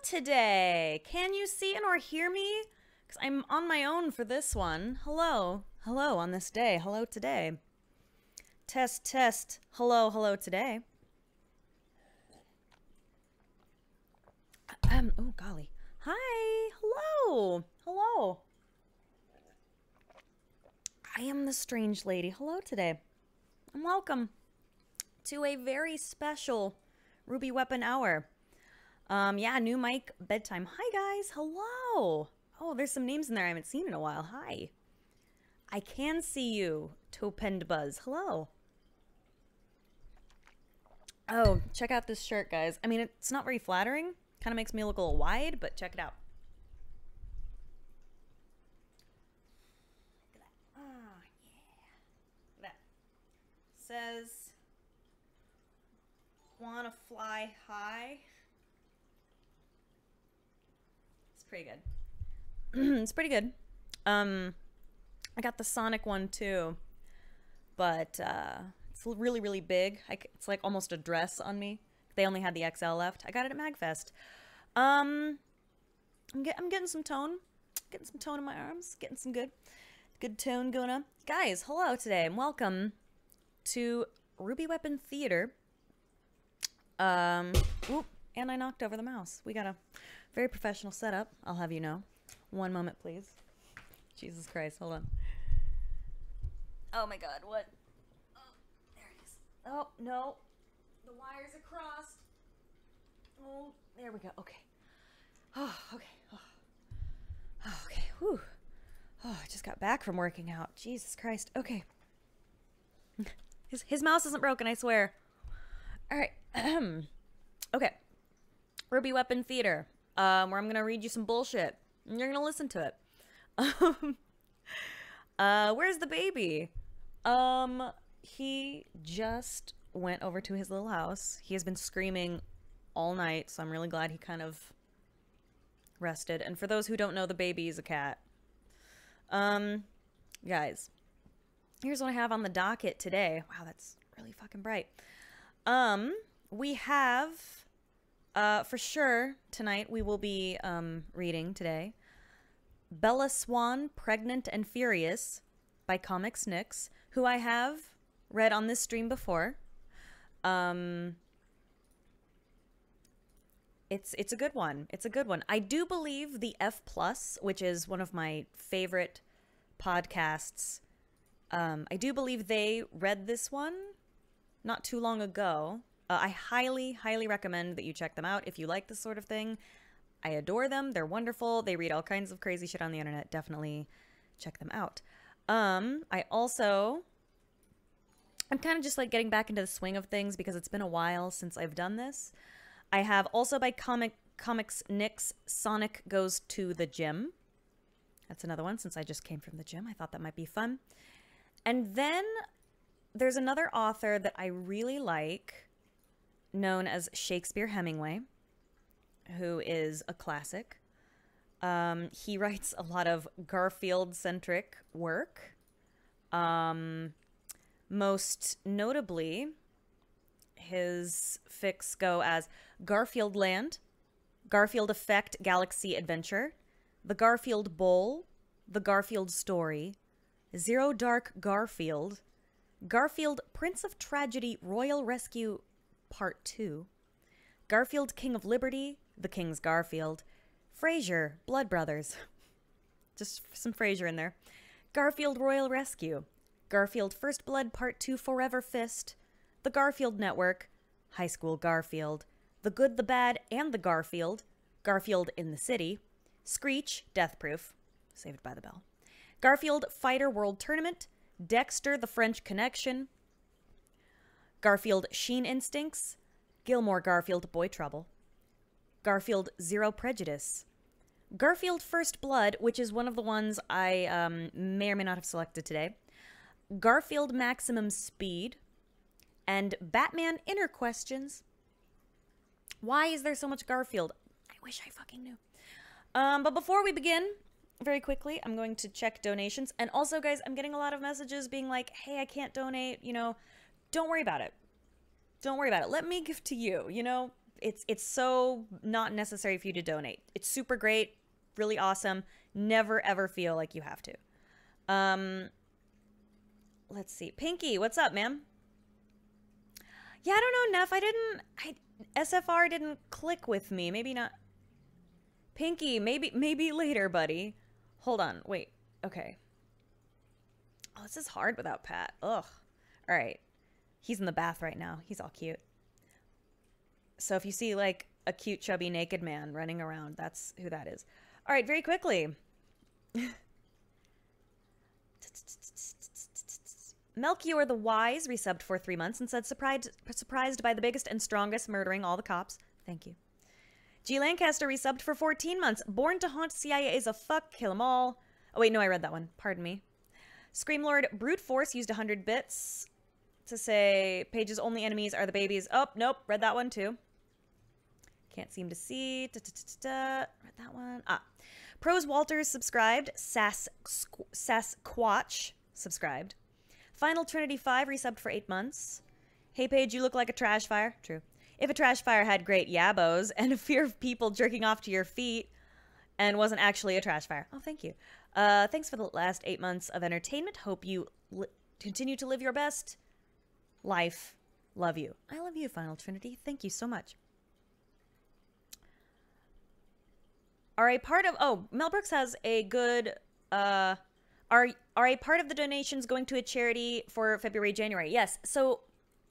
today. Can you see and or hear me? Because I'm on my own for this one. Hello. Hello on this day. Hello today. Test, test. Hello, hello today. Oh, golly. Hi. Hello. Hello. I am the strange lady. Hello today. And welcome to a very special Ruby Weapon Hour. Yeah, new mic, bedtime. Hi, guys. Hello. Oh, there's some names in there I haven't seen in a while. Hi. I can see you, Topend Buzz. Hello. Oh, check out this shirt, guys. I mean, it's not very flattering. Kind of makes me look a little wide, but check it out. Look at that. Ah, yeah. Look at that. Says, wanna fly high? It's pretty good. It's pretty good. I got the Sonic one too, but it's really, really big. It's like almost a dress on me. They only had the XL left. I got it at MagFest. I'm getting some tone. Getting some tone in my arms. Getting some good tone going on. Guys, hello today and welcome to Ruby Weapon Theater. Oop, and I knocked over the mouse. We got a very professional setup, I'll have you know. One moment, please. Jesus Christ, hold on. Oh my god, what? Oh, there it is. Oh, no. The wires are crossed. Oh, there we go. Okay. Oh, okay. Oh, okay. Whew. Oh, I just got back from working out. Jesus Christ. Okay. His mouse isn't broken, I swear. All right. Okay. Ruby Weapon Theater, where I'm going to read you some bullshit. And you're going to listen to it. Where's the baby? He just went over to his little house. He has been screaming all night, so I'm really glad he kind of rested. And for those who don't know, the baby is a cat. Guys, here's what I have on the docket today. Wow, that's really fucking bright. We have, for sure, tonight we will be, reading today Bella Swan, Pregnant and Furious by Comicsnix, who I have read on this stream before. It's a good one. It's a good one. I do believe the F+, which is one of my favorite podcasts, I do believe they read this one not too long ago. I highly, highly recommend that you check them out if you like this sort of thing. I adore them. They're wonderful. They read all kinds of crazy shit on the internet. Definitely check them out. I'm kind of just like getting back into the swing of things because it's been a while since I've done this. I have also by Comicsnix, Sonic Goes to the Gym. That's another one since I just came from the gym. I thought that might be fun. And then there's another author that I really like known as Shakespeare/Hemmingway, who is a classic. He writes a lot of Garfield-centric work. Most notably, his fics go as Garfield Land, Garfield Effect Galaxy Adventure, The Garfield Bowl, The Garfield Story, Zero Dark Garfield, Garfield Prince of Tragedy Royal Rescue Part 2, Garfield King of Liberty, The King's Garfield, Frasier, Blood Brothers, just some Frasier in there, Garfield Royal Rescue, Garfield First Blood Part 2 Forever Fist, The Garfield Network, High School Garfield, The Good, the Bad, and the Garfield, Garfield in the City, Screech, Death Proof, Saved by the Bell, Garfield Fighter World Tournament, Dexter, The French Connection, Garfield Sheen Instincts, Gilmore Garfield Boy Trouble, Garfield Zero Prejudice, Garfield First Blood, which is one of the ones I may or may not have selected today, Garfield Maximum Speed, and Batman Inner Questions. Why is there so much Garfield? I wish I fucking knew. But before we begin, very quickly, I'm going to check donations. And also, guys, I'm getting a lot of messages being like, hey, I can't donate, you know. Don't worry about it. Don't worry about it. Let me give to you, you know. it's so not necessary for you to donate. It's super great, really awesome. Never ever feel like you have to. Let's see. Pinky, what's up, ma'am? Yeah, I don't know, Neff. SFR didn't click with me. Maybe not. Pinky, maybe later, buddy. Hold on. Wait. Okay. Oh, this is hard without Pat. Ugh. All right. He's in the bath right now. He's all cute. So if you see like a cute, chubby, naked man running around, that's who that is. All right, very quickly. Melchior the Wise resubbed for 3 months and said, surprised by the biggest and strongest murdering all the cops. Thank you. G. Lancaster resubbed for 14 months. Born to Haunt CIA is a fuck. Kill 'em all. Oh, wait, no, I read that one. Pardon me. Screamlord Brute Force used 100 bits to say Paige's only enemies are the babies. Oh, nope. Read that one, too. Can't seem to see. Read that one. Prose Walters subscribed. Sasquatch subscribed. Final Trinity 5 resubbed for 8 months. Hey, Paige, you look like a trash fire. True. If a trash fire had great yabos and a fear of people jerking off to your feet and wasn't actually a trash fire. Oh, thank you. Thanks for the last 8 months of entertainment. Hope you continue to live your best life. Love you. I love you, Final Trinity. Thank you so much. Are a part of... Oh, Mel Brooks has a good... Are a part of the donations going to a charity for February, January? Yes. So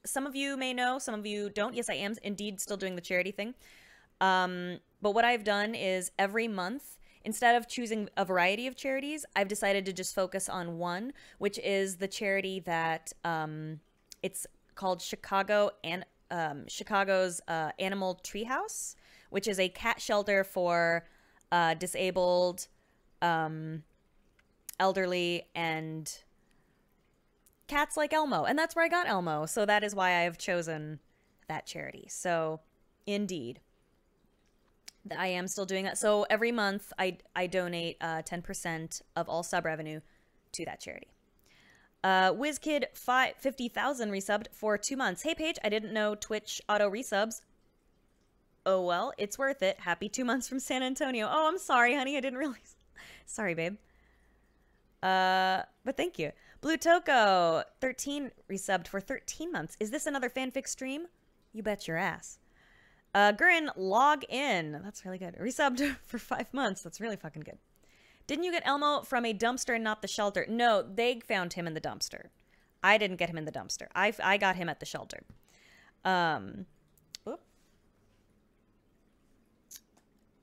some of you may know, some of you don't. Yes, I am indeed still doing the charity thing. But what I've done is every month, instead of choosing a variety of charities, I've decided to just focus on one, which is the charity that it's called Chicago's Animal Treehouse, which is a cat shelter for disabled, elderly, and cats like Elmo. And that's where I got Elmo. So that is why I have chosen that charity. So indeed, I am still doing that. So every month I donate 10% of all sub revenue to that charity. WizKid 50,000 resubbed for 2 months. Hey Paige, I didn't know Twitch auto resubs. Oh well, it's worth it. Happy 2 months from San Antonio. Oh, I'm sorry, honey. I didn't realize. Sorry, babe. But thank you. Blue Toko 13 resubbed for 13 months. Is this another fanfic stream? You bet your ass. Gurin log in. That's really good. Resubbed for 5 months. That's really fucking good. Didn't you get Elmo from a dumpster and not the shelter? No, they found him in the dumpster. I didn't get him in the dumpster. I got him at the shelter.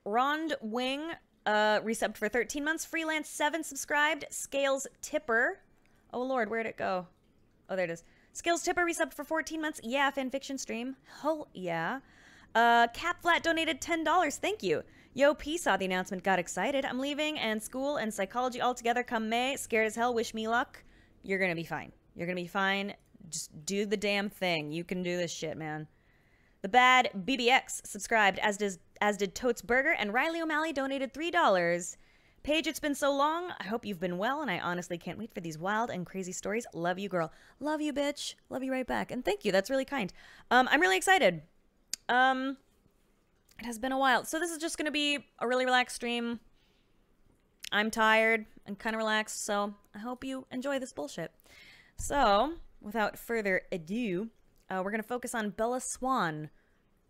Rond Wing resubbed for 13 months. Freelance 7 subscribed. Scales Tipper. Oh lord, where'd it go? Oh, there it is. Scales Tipper resubbed for 14 months. Yeah, fanfiction stream. Hell yeah. Cap Flat donated $10. Thank you. Yo P saw the announcement, got excited. I'm leaving and school and psychology all together come May. Scared as hell. Wish me luck. You're gonna be fine. You're gonna be fine. Just do the damn thing. You can do this shit, man. The Bad BBX subscribed, as did Totes Burger, and Riley O'Malley donated $3. Paige, it's been so long. I hope you've been well, and I honestly can't wait for these wild and crazy stories. Love you, girl. Love you, bitch. Love you right back. And thank you. That's really kind. I'm really excited. It has been a while. So this is just going to be a really relaxed stream. I'm tired and kind of relaxed, so I hope you enjoy this bullshit. So, without further ado, we're going to focus on Bella Swan,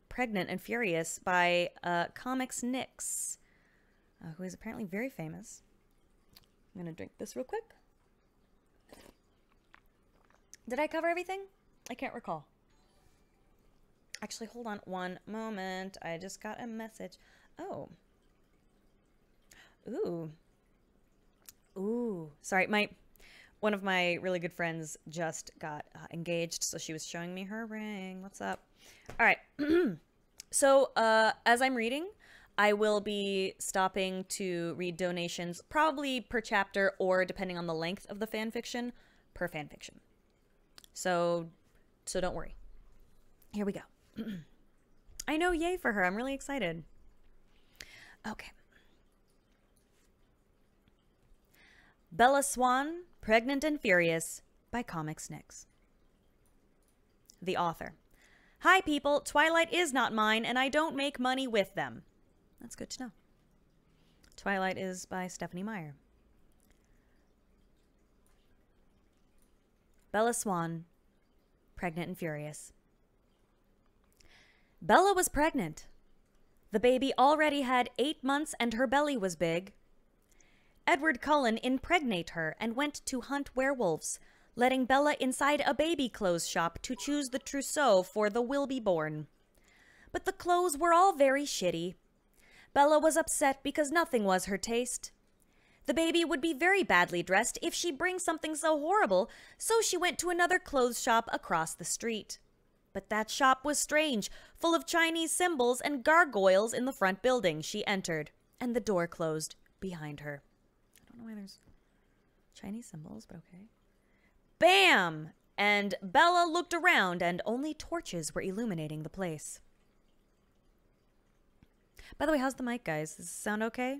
Pregnant and Furious by Comicsnix, who is apparently very famous. I'm going to drink this real quick. Did I cover everything? I can't recall. Actually, hold on one moment. I just got a message. Oh. Ooh. Ooh. Sorry, one of my really good friends just got engaged, so she was showing me her ring. What's up? All right. So, as I'm reading, I will be stopping to read donations, probably per chapter or, depending on the length of the fanfiction, per fanfiction. So don't worry. Here we go. I know, yay for her. I'm really excited. Okay. Bella Swan, Pregnant and Furious by Comicsnix. The author. Hi, people. Twilight is not mine, and I don't make money with them. That's good to know. Twilight is by Stephanie Meyer. Bella Swan, pregnant and furious. Bella was pregnant. The baby already had 8 months and her belly was big. Edward Cullen impregnate her and went to hunt werewolves, letting Bella inside a baby clothes shop to choose the trousseau for the will-be-born. But the clothes were all very shitty. Bella was upset because nothing was her taste. The baby would be very badly dressed if she brings something so horrible, so she went to another clothes shop across the street. But that shop was strange, full of Chinese symbols and gargoyles in the front building. She entered, and the door closed behind her. I don't know why there's Chinese symbols, but okay. Bam! And Bella looked around, and only torches were illuminating the place. By the way, how's the mic, guys? Does this sound okay?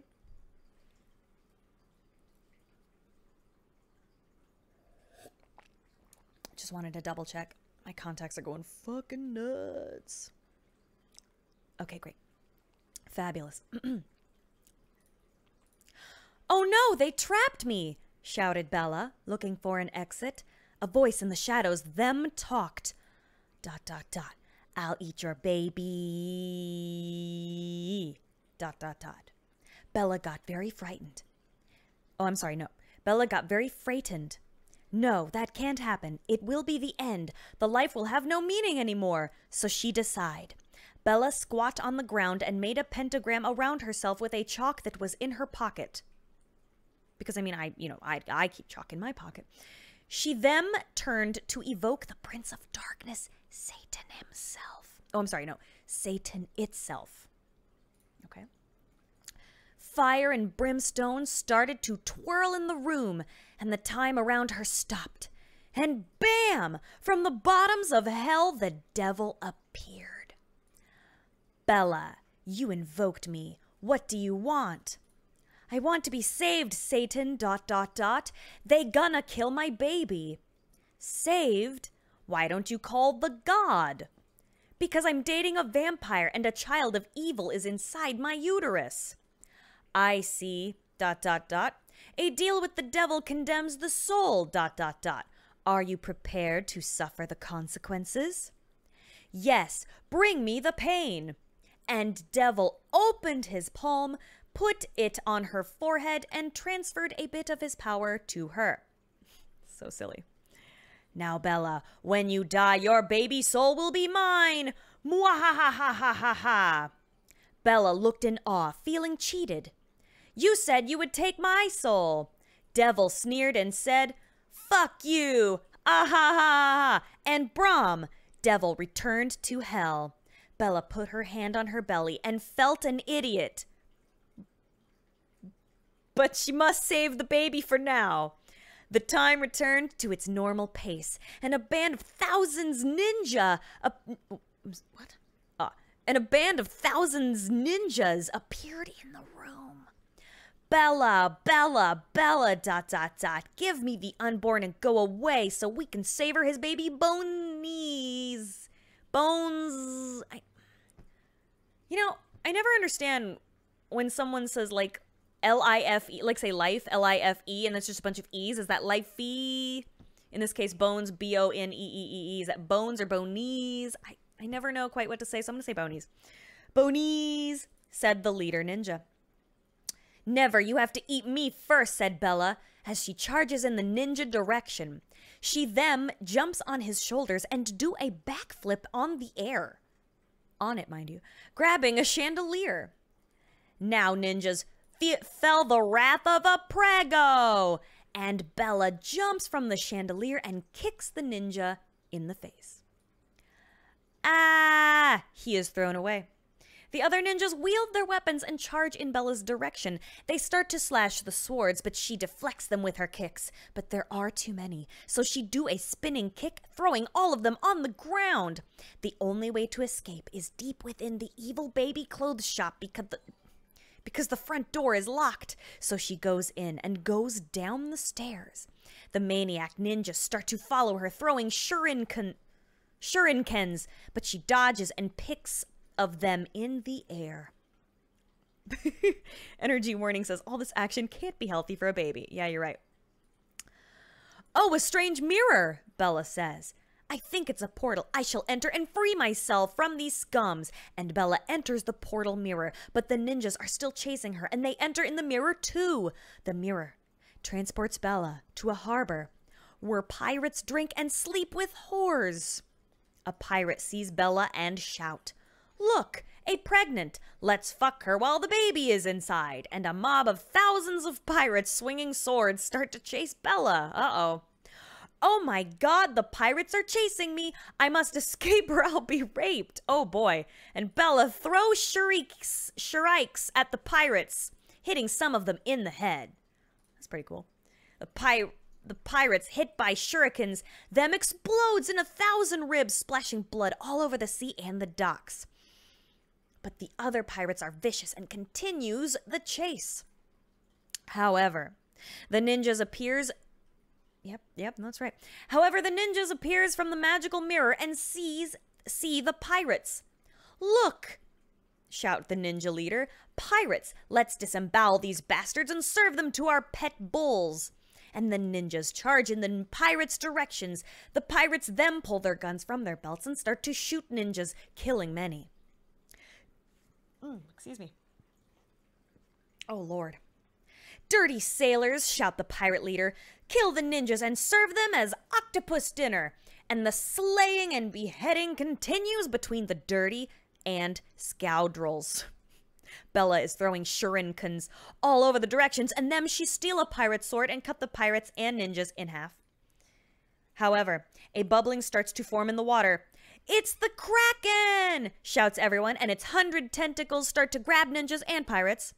Just wanted to double check. My contacts are going fucking nuts. Okay, great. Fabulous. Oh no, they trapped me, shouted Bella, looking for an exit. A voice in the shadows, them talked. ... I'll eat your baby. ... Bella got very frightened. Oh, I'm sorry, no. Bella got very frightened. No, that can't happen. It will be the end. The life will have no meaning anymore. So she decided. Bella squat on the ground and made a pentagram around herself with a chalk that was in her pocket. Because, I mean, I keep chalk in my pocket. She then turned to evoke the Prince of Darkness, Satan himself. Oh, I'm sorry, no. Satan itself. Okay. Fire and brimstone started to twirl in the room, and the time around her stopped. And bam! From the bottoms of hell, the devil appeared. Bella, you invoked me. What do you want? I want to be saved, Satan, ... They gonna kill my baby. Saved? Why don't you call the god? Because I'm dating a vampire and a child of evil is inside my uterus. I see, ... A deal with the devil condemns the soul, ... Are you prepared to suffer the consequences? Yes, bring me the pain. And devil opened his palm, put it on her forehead, and transferred a bit of his power to her. So silly. Now, Bella, when you die, your baby soul will be mine. Mwahahahahaha. Bella looked in awe, feeling cheated. You said you would take my soul. Devil sneered and said, fuck you. Ahaha. And Brahm. Devil returned to hell. Bella put her hand on her belly and felt an idiot. But she must save the baby for now. The time returned to its normal pace, and a band of thousands ninjas appeared in the room. Bella, Bella, Bella, ... Give me the unborn and go away so we can savor his baby bonies. Bones. I never understand when someone says, like, L-I-F-E, like, say life, L-I-F-E, and it's just a bunch of E's. Is that life-e? In this case, bones, B-O-N-E-E-E-E. Is that bones or bonies? I never know quite what to say, so I'm going to say bonies. Bonies, said the leader ninja. Never, you have to eat me first, said Bella, as she charges in the ninja direction. She then jumps on his shoulders and do a backflip on the air. On it, mind you. Grabbing a chandelier. Now, ninjas, fell the wrath of a prego. And Bella jumps from the chandelier and kicks the ninja in the face. Ah! He is thrown away. The other ninjas wield their weapons and charge in Bella's direction. They start to slash the swords, but she deflects them with her kicks. But there are too many, so she do a spinning kick, throwing all of them on the ground. The only way to escape is deep within the evil baby clothes shop because the front door is locked. So she goes in and goes down the stairs. The maniac ninjas start to follow her, throwing shuriken shurikens, but she dodges and picks of them in the air. Energy warning says, all this action can't be healthy for a baby. Yeah, you're right. Oh, a strange mirror, Bella says. I think it's a portal. I shall enter and free myself from these scums. And Bella enters the portal mirror, but the ninjas are still chasing her, and they enter in the mirror too. The mirror transports Bella to a harbor where pirates drink and sleep with whores. A pirate sees Bella and shout, "Look, a pregnant! Let's fuck her while the baby is inside!" And a mob of thousands of pirates swinging swords start to chase Bella. Uh-oh. Oh my god, the pirates are chasing me. I must escape or I'll be raped. Oh boy. And Bella throws shurikens at the pirates, hitting some of them in the head. That's pretty cool. The pirates, hit by shurikens, them explodes in 1,000 ribs, splashing blood all over the sea and the docks. But the other pirates are vicious and continues the chase. However, the ninjas appears... Yep, that's right. However, the ninjas appears from the magical mirror and see the pirates. Look, shout the ninja leader. Pirates, let's disembowel these bastards and serve them to our pet bulls. And the ninjas charge in the pirates' directions. The pirates then pull their guns from their belts and start to shoot ninjas, killing many. Excuse me. Oh, Lord. Dirty sailors, shout the pirate leader. Kill the ninjas and serve them as octopus dinner. And the slaying and beheading continues between the dirty and scoundrels. Bella is throwing shurikens all over the directions, and then she steals a pirate's sword and cut the pirates and ninjas in half. However, a bubbling starts to form in the water. It's the Kraken! Shouts everyone, and its 100 tentacles start to grab ninjas and pirates.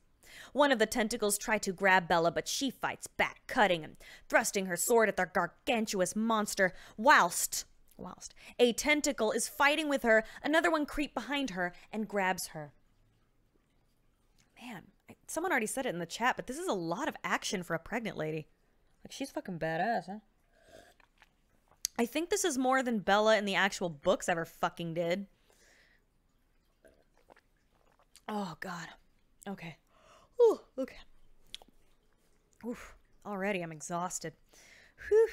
One of the tentacles try to grab Bella, but she fights back, cutting and thrusting her sword at the gargantuous monster, whilst a tentacle is fighting with her. Another one creeps behind her and grabs her. Man, someone already said it in the chat, but this is a lot of action for a pregnant lady. Like, she's fucking badass, huh? I think this is more than Bella in the actual books ever fucking did. Oh, God. Okay. Ooh, okay. Oof. Already, I'm exhausted. Whew.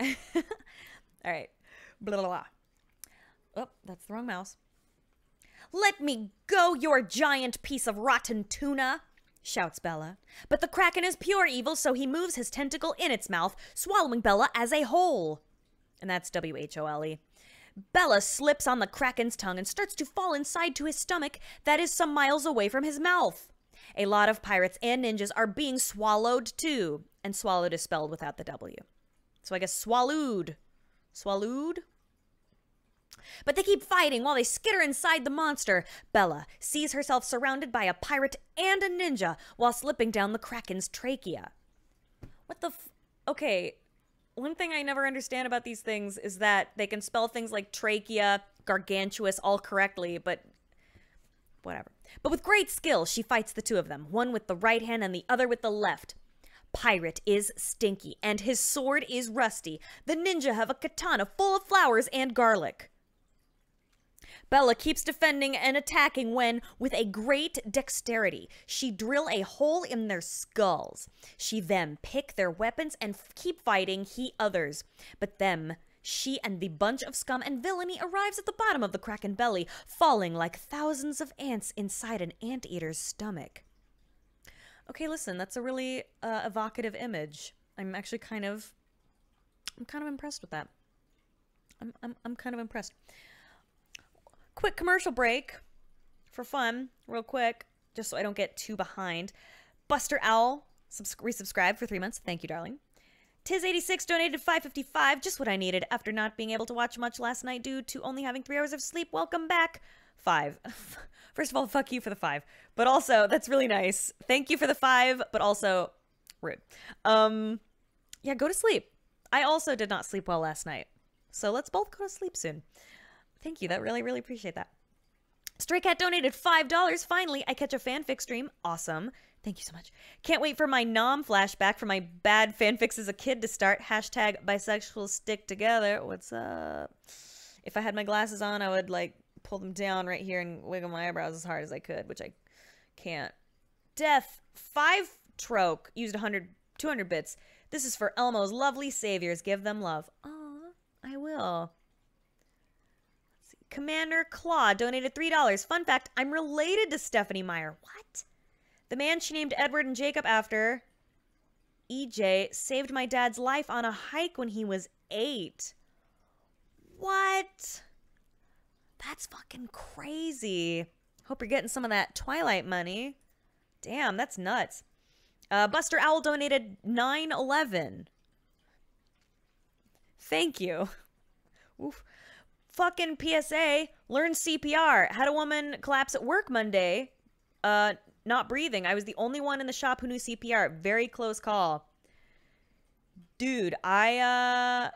All right. Blah, blah, blah. Oh, that's the wrong mouse. Let me go, you giant piece of rotten tuna, shouts Bella. But the Kraken is pure evil, so he moves his tentacle in its mouth, swallowing Bella as a whole. And that's W-H-O-L-E. Bella slips on the Kraken's tongue and starts to fall inside to his stomach that is some miles away from his mouth. A lot of pirates and ninjas are being swallowed too. And swallowed is spelled without the W. So I guess swallowed. Swallowed? But they keep fighting while they skitter inside the monster. Bella sees herself surrounded by a pirate and a ninja while slipping down the Kraken's trachea. What the Okay, one thing I never understand about these things is that they can spell things like trachea, gargantuous all correctly, but whatever. But with great skill, she fights the two of them, one with the right hand and the other with the left. Pirate is stinky, and his sword is rusty. The ninja have a katana full of flowers and garlic. Bella keeps defending and attacking when, with a great dexterity, she drill a hole in their skulls. She then pick their weapons and keep fighting others. But them, she and the bunch of scum and villainy arrives at the bottom of the Kraken belly, falling like thousands of ants inside an anteater's stomach. Okay, listen, that's a really evocative image. I'm actually kind of impressed with that. I'm kind of impressed. Quick commercial break for fun, real quick, just so I don't get too behind. Buster Owl resubscribed for 3 months. Thank you, darling. Tiz86 donated $5.55, just what I needed after not being able to watch much last night due to only having 3 hours of sleep. Welcome back. 5. First of all, fuck you for the 5. But also, that's really nice. Thank you for the 5, but also rude. Yeah, go to sleep. I also did not sleep well last night. So let's both go to sleep soon. Thank you. That really appreciate that. Stray Cat donated $5. Finally, I catch a fanfic stream. Awesome. Thank you so much. Can't wait for my nom flashback for my bad fanfics as a kid to start. Hashtag bisexual stick together. What's up? If I had my glasses on, I would like pull them down right here and wiggle my eyebrows as hard as I could, which I can't. Death 5 troke used 200 bits. This is for Elmo's lovely saviors. Give them love. Aw, I will. Let's see. Commander Claw donated $3. Fun fact, I'm related to Stephanie Meyer. What? The man she named Edward and Jacob after, EJ, saved my dad's life on a hike when he was 8. What? That's fucking crazy. Hope you're getting some of that Twilight money. Damn, that's nuts. Buster Owl donated $9.11. Thank you. Oof. Fucking PSA. Learn CPR. Had a woman collapse at work Monday. Not breathing. I was the only one in the shop who knew CPR. Very close call. Dude, I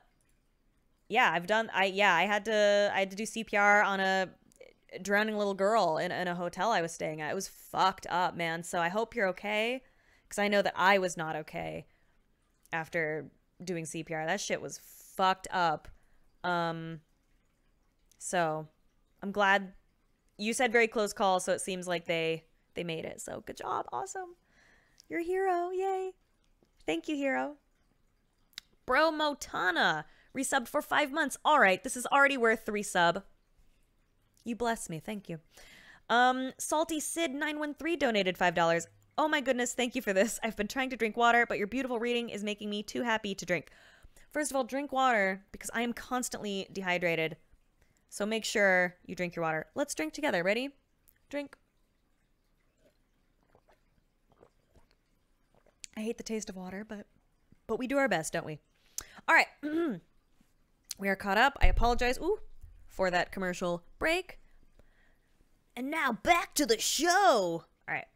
had to do CPR on a drowning little girl in a hotel I was staying at. It was fucked up, man. So I hope you're okay, because I know that I was not okay after doing CPR. That shit was fucked up. So I'm glad you said very close call, so it seems like they made it. So good job. Awesome. You're a hero. Yay. Thank you, hero. Bro Motana resubbed for 5 months. All right, this is already worth 3 sub. You bless me. Thank you. Salty Sid 913 donated $5. Oh my goodness, thank you for this. I've been trying to drink water, but your beautiful reading is making me too happy to drink. First of all, drink water because I am constantly dehydrated. So make sure you drink your water. Let's drink together. Ready? Drink. I hate the taste of water, but we do our best, don't we? All right. We are caught up. I apologize for that commercial break. And now back to the show. All right.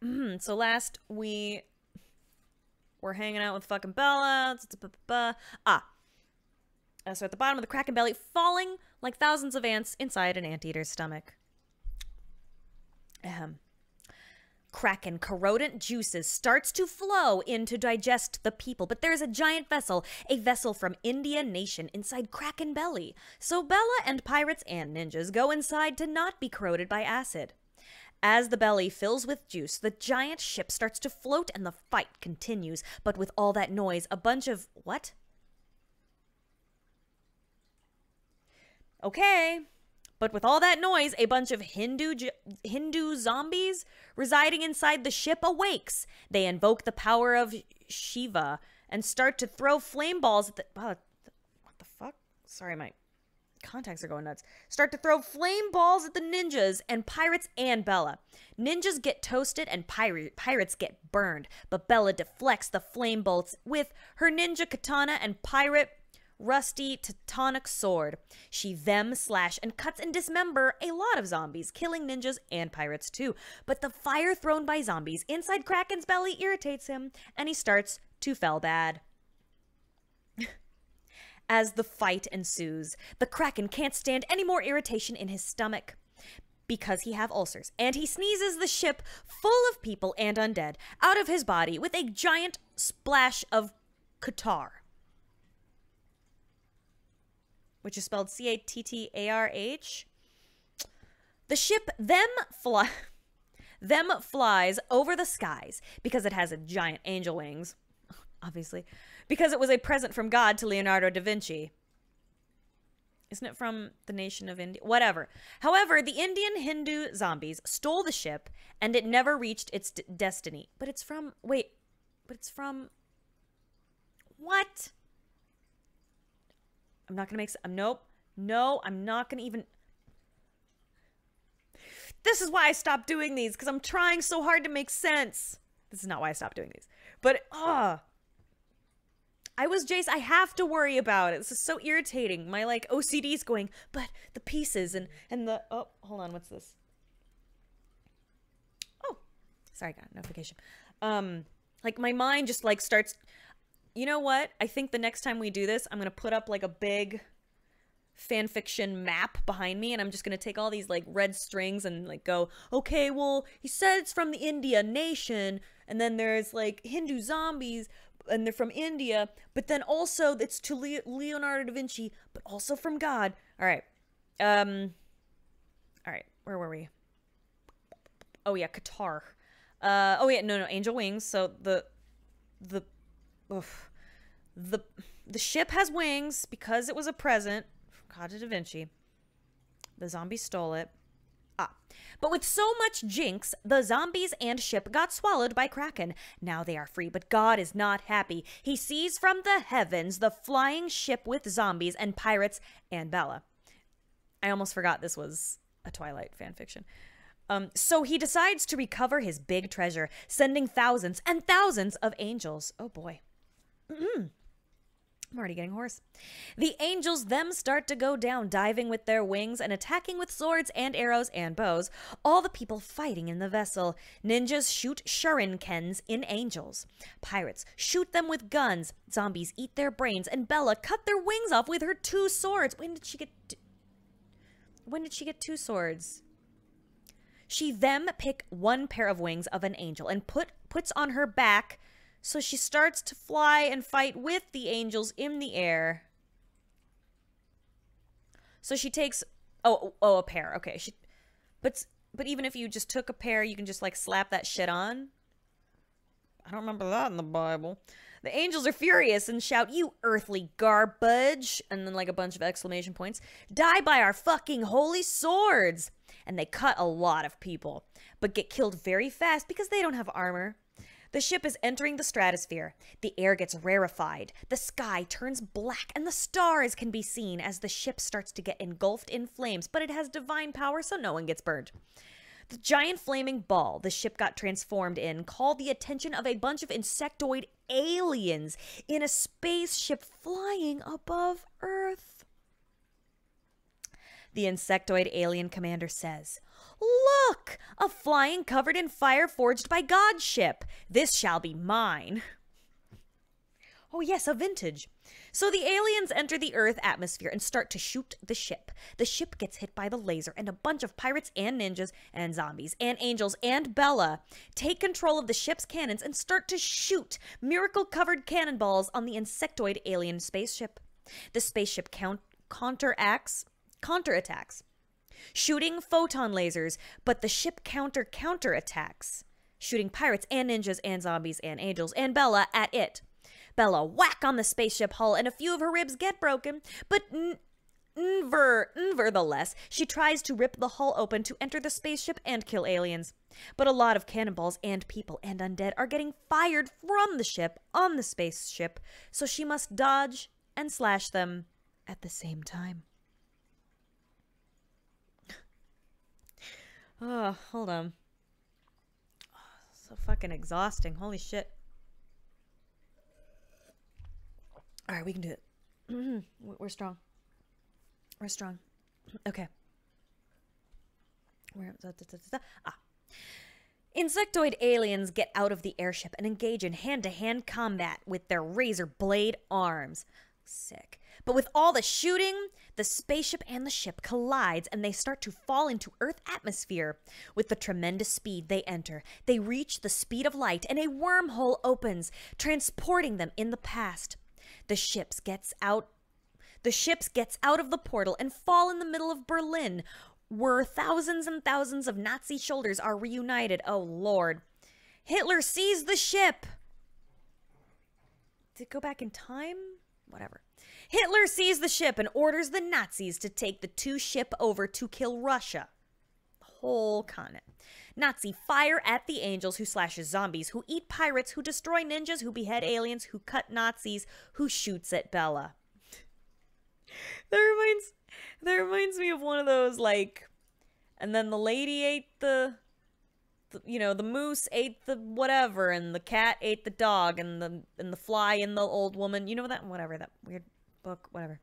So last we were hanging out with fucking Bella. So at the bottom of the Kraken belly, falling like thousands of ants inside an anteater's stomach. Kraken corrodent juices starts to flow in to digest the people, but there's a giant vessel, a vessel from India Nation inside Kraken belly. So Bella and pirates and ninjas go inside to not be corroded by acid. As the belly fills with juice, the giant ship starts to float and the fight continues. But with all that noise, a bunch of... What? Okay. But with all that noise, a bunch of Hindu zombies residing inside the ship awakes. They invoke the power of Shiva and start to throw flame balls at the... what the fuck? Sorry, my contacts are going nuts. Start to throw flame balls at the ninjas and pirates and Bella. Ninjas get toasted and pirates get burned. But Bella deflects the flame bolts with her ninja katana and pirate rusty teutonic sword. She slash and cuts and dismember a lot of zombies, killing ninjas and pirates too. But the fire thrown by zombies inside Kraken's belly irritates him, and he starts to feel bad. As the fight ensues, the Kraken can't stand any more irritation in his stomach because he have ulcers, and he sneezes the ship full of people and undead out of his body with a giant splash of Qatar, which is spelled C-A-T-T-A-R-H. The ship flies over the skies because it has a giant angel wings, obviously, because it was a present from God to Leonardo da Vinci. Isn't it from the nation of India? Whatever. However, the Indian Hindu zombies stole the ship, and it never reached its destiny. But it's from... Wait. But it's from... What? I'm not going to make... Nope. No, I'm not going to even... This is why I stopped doing these, because I'm trying so hard to make sense. This is not why I stopped doing these. But, I was Jace, I have to worry about it. This is so irritating. My, like, OCD's going, but the pieces and the... Oh, hold on, what's this? Oh, sorry, got a notification. Like, my mind just, like, starts... You know what? I think the next time we do this, I'm going to put up, like, a big fanfiction map behind me, and I'm just going to take all these, like, red strings and, like, go, okay, well, he said it's from the India nation, and then there's, like, Hindu zombies, and they're from India, but then also it's to Leonardo da Vinci, but also from God. All right. All right, where were we? Oh yeah, Qatar. Oh yeah, no, angel wings. So oof. the ship has wings because it was a present from Cod da Vinci. The zombies stole it. But with so much jinx, the zombies and ship got swallowed by Kraken. Now they are free, but God is not happy. He sees from the heavens the flying ship with zombies and pirates and Bella. I almost forgot this was a Twilight fanfiction. So he decides to recover his big treasure, sending thousands and thousands of angels. Oh boy. I'm already getting hoarse. The angels them start to go down, diving with their wings and attacking with swords and arrows and bows. All the people fighting in the vessel. Ninjas shoot shurikens in angels. Pirates shoot them with guns. Zombies eat their brains, and Bella cut their wings off with her 2 swords. When did she get 2 swords? She them pick 1 pair of wings of an angel and puts on her back. So she starts to fly and fight with the angels in the air. So she takes a pair. Okay, but even if you just took a pair, you can just like slap that shit on. I don't remember that in the Bible. The angels are furious and shout, "You earthly garbage!" And then like a bunch of exclamation points. "Die by our fucking holy swords!" And they cut a lot of people, but get killed very fast because they don't have armor. The ship is entering the stratosphere. The air gets rarefied. The sky turns black, and the stars can be seen as the ship starts to get engulfed in flames, but it has divine power, so no one gets burned. The giant flaming ball the ship got transformed in called the attention of a bunch of insectoid aliens in a spaceship flying above Earth. The insectoid alien commander says, "Look! A flying covered in fire forged by God ship. This shall be mine." Oh yes, a vintage. So the aliens enter the Earth atmosphere and start to shoot the ship. The ship gets hit by the laser, and a bunch of pirates and ninjas and zombies and angels and Bella take control of the ship's cannons and start to shoot miracle-covered cannonballs on the insectoid alien spaceship. The spaceship counterattacks, shooting photon lasers, but the ship counterattacks, shooting pirates and ninjas and zombies and angels and Bella at it. Bella whack on the spaceship hull and a few of her ribs get broken, but nevertheless, she tries to rip the hull open to enter the spaceship and kill aliens. But a lot of cannonballs and people and undead are getting fired from the ship on the spaceship, so she must dodge and slash them at the same time. Oh, hold on. Oh, so fucking exhausting. Holy shit. All right, we can do it. We're strong. We're strong. Okay. Insectoid aliens get out of the airship and engage in hand-to-hand combat with their razor blade arms. Sick. But with all the shooting, the spaceship and the ship collides and they start to fall into Earth atmosphere. With the tremendous speed they enter, they reach the speed of light and a wormhole opens, transporting them in the past. The ships gets out of the portal and fall in the middle of Berlin, where thousands and thousands of Nazi shoulders are reunited. Oh, Lord. Hitler sees the ship. Did it go back in time? Whatever. Hitler sees the ship and orders the Nazis to take the 2 ship over to kill Russia. The whole continent. Nazi fire at the angels who slashes zombies, who eat pirates, who destroy ninjas, who behead aliens, who cut Nazis, who shoots at Bella. That reminds me of one of those, like, and then the lady ate the moose ate the whatever, and the cat ate the dog, and the fly and the old woman, you know that, whatever, that weird book, whatever.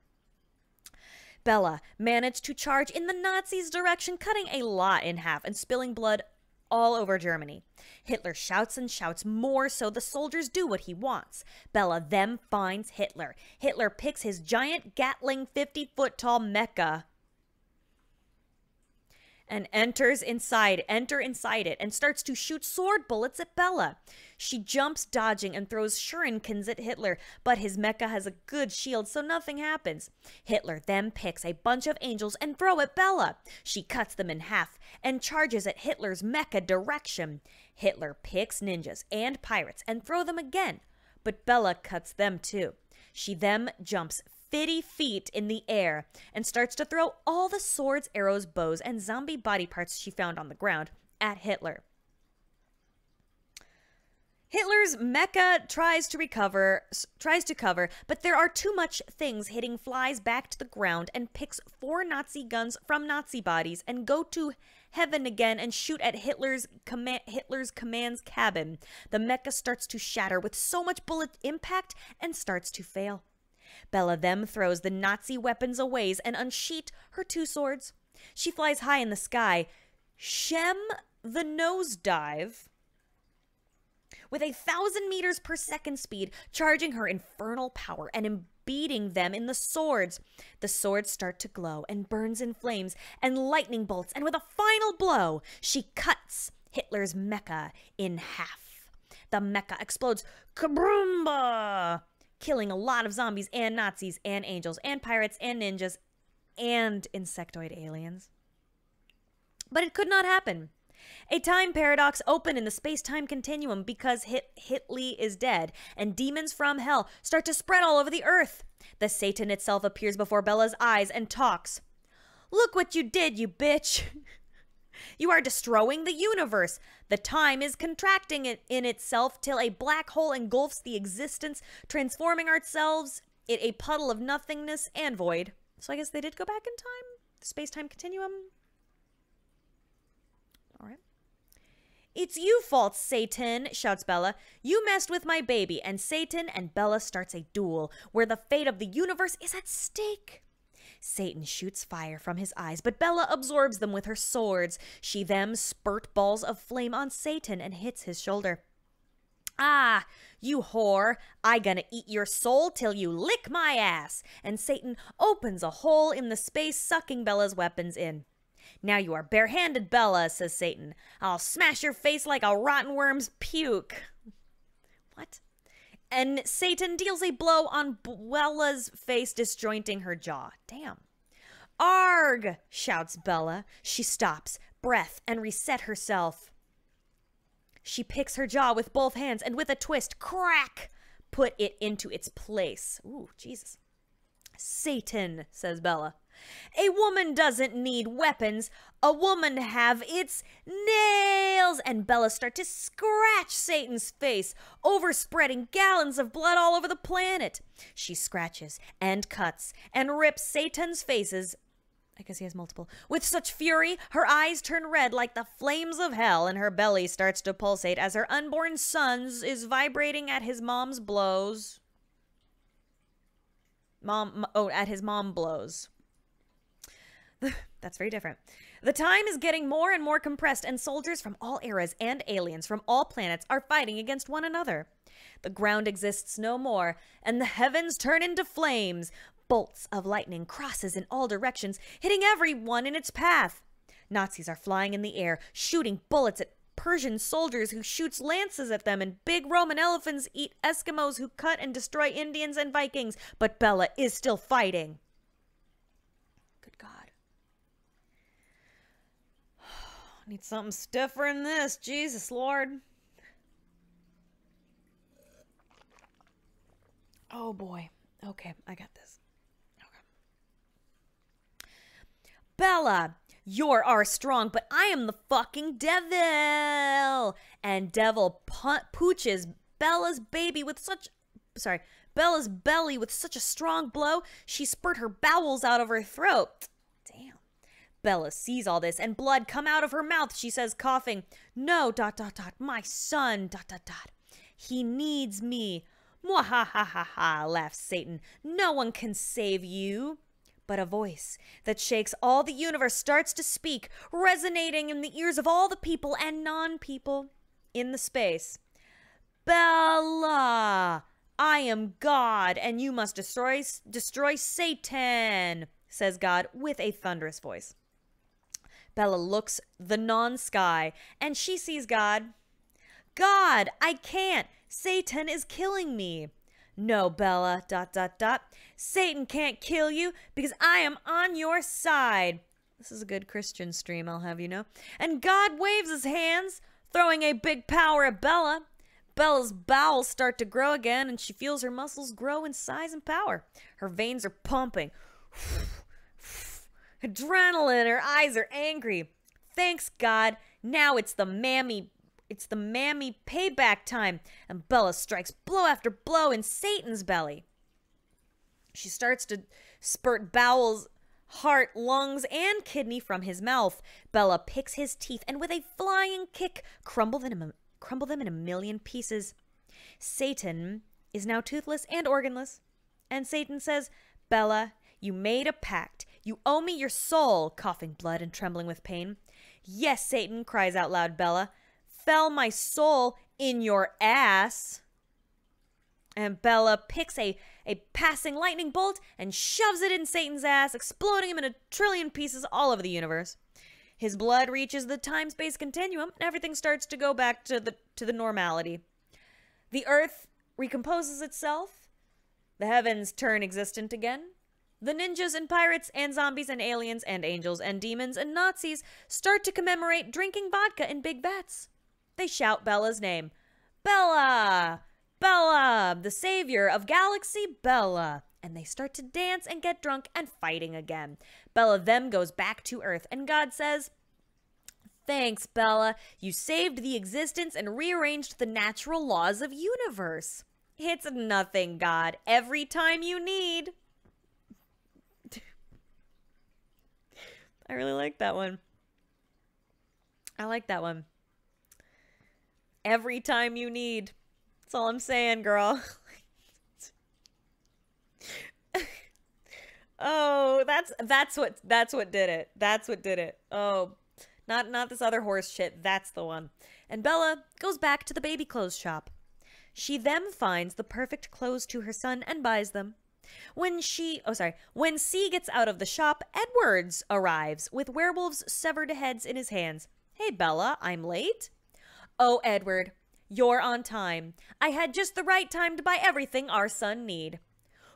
Bella managed to charge in the Nazis' direction, cutting a lot in half and spilling blood all over Germany. Hitler shouts and shouts more, so the soldiers do what he wants. Bella then finds Hitler. Hitler picks his giant Gatling 50-foot-tall mecha and enter inside it, and starts to shoot sword bullets at Bella. She jumps, dodging, and throws shurikens at Hitler, but his mecha has a good shield, so nothing happens. Hitler then picks a bunch of angels and throw at Bella. She cuts them in half and charges at Hitler's mecha direction. Hitler picks ninjas and pirates and throw them again, but Bella cuts them too. She then jumps 50 feet in the air and starts to throw all the swords, arrows, bows, and zombie body parts she found on the ground at Hitler. Hitler's mecha tries to cover, but there are too much things hitting flies back to the ground and picks 4 Nazi guns from Nazi bodies and go to heaven again and shoot at Hitler's command's cabin. The mecha starts to shatter with so much bullet impact and starts to fail. Bella then throws the Nazi weapons away and unsheath her 2 swords. She flies high in the sky, Shem the nosedive, with 1,000 meters per second speed, charging her infernal power and embedding them in the swords. The swords start to glow and burns in flames and lightning bolts, and with a final blow, she cuts Hitler's mecha in half. The mecha explodes, kaboomba, killing a lot of zombies and Nazis and angels and pirates and ninjas and insectoid aliens. But it could not happen. A time paradox opened in the space-time continuum because Hitler is dead, and demons from hell start to spread all over the earth. The Satan itself appears before Bella's eyes and talks. "Look what you did, you bitch. You are destroying the universe. The time is contracting in itself till a black hole engulfs the existence, transforming ourselves in a puddle of nothingness and void." So I guess they did go back in time? The space-time continuum? All right. "It's you fault, Satan," shouts Bella. "You messed with my baby," and Satan and Bella starts a duel where the fate of the universe is at stake. Satan shoots fire from his eyes, but Bella absorbs them with her swords. She then spurt balls of flame on Satan and hits his shoulder. "Ah, you whore, I gonna eat your soul till you lick my ass," and Satan opens a hole in the space, sucking Bella's weapons in. "Now you are barehanded, Bella," says Satan. "I'll smash your face like a rotten worm's puke." What? And Satan deals a blow on Bella's face, disjointing her jaw. Damn. "Arg!" shouts Bella. She stops, breath, and reset herself. She picks her jaw with both hands and with a twist, crack, put it into its place. Ooh, Jesus. "Satan," says Bella. "A woman doesn't need weapons. A woman have its nails." And Bella starts to scratch Satan's face, overspreading gallons of blood all over the planet. She scratches and cuts and rips Satan's faces. I guess he has multiple. With such fury, her eyes turn red like the flames of hell, and her belly starts to pulsate as her unborn son is vibrating at his mom's blows. At his mom blows. That's very different. The time is getting more and more compressed, and soldiers from all eras and aliens from all planets are fighting against one another. The ground exists no more, and the heavens turn into flames. Bolts of lightning crosses in all directions, hitting everyone in its path. Nazis are flying in the air, shooting bullets at Persian soldiers who shoots lances at them, and big Roman elephants eat Eskimos who cut and destroy Indians and Vikings. But Bella is still fighting. Good God. Need something stiffer than this. Jesus, Lord. Oh, boy. Okay, I got this. Okay. "Bella, you're our strong, but I am the fucking devil." And Devil pooches Bella's belly with such a strong blow, she spurt her bowels out of her throat. Damn. Bella sees all this, and blood come out of her mouth. She says, coughing, "No, ... my son, ... he needs me." "Mwahahaha," laughs Satan. "No one can save you." But a voice that shakes all the universe starts to speak, resonating in the ears of all the people and non-people in the space. "Bella, I am God, and you must destroy Satan," says God with a thunderous voice. Bella looks the non-sky, and she sees God. God, I can't. Satan is killing me. No, Bella, ... Satan can't kill you because I am on your side. This is a good Christian stream, I'll have you know. And God waves his hands, throwing a big power at Bella. Bella's bowels start to grow again, and she feels her muscles grow in size and power. Her veins are pumping. Adrenaline, her eyes are angry. Thanks, God. Now it's the mammy payback time, and Bella strikes blow after blow in Satan's belly. She starts to spurt bowels, heart, lungs, and kidney from his mouth. Bella picks his teeth and with a flying kick crumble them in a million pieces. Satan is now toothless and organless, and Satan says, Bella, you made a pact. You owe me your soul, coughing blood and trembling with pain. Yes, Satan, cries out loud Bella. Fell my soul in your ass. And Bella picks a passing lightning bolt and shoves it in Satan's ass, exploding him in a trillion pieces all over the universe. His blood reaches the time-space continuum, and everything starts to go back to the normality. The earth recomposes itself. The heavens turn existent again. The ninjas and pirates and zombies and aliens and angels and demons and Nazis start to commemorate drinking vodka in big vats. They shout Bella's name. Bella! Bella! The savior of Galaxy Bella! And they start to dance and get drunk and fighting again. Bella then goes back to Earth, and God says, Thanks, Bella. You saved the existence and rearranged the natural laws of universe. It's nothing, God. Every time you need. I really like that one. I like that one. Every time you need. That's all I'm saying, girl. Oh, that's what did it. That's what did it. Oh, not this other horse shit. That's the one. And Bella goes back to the baby clothes shop. She then finds the perfect clothes to her son and buys them. When C gets out of the shop, Edwards arrives with werewolves' severed heads in his hands. Hey, Bella, I'm late. Oh, Edward, you're on time. I had just the right time to buy everything our son need.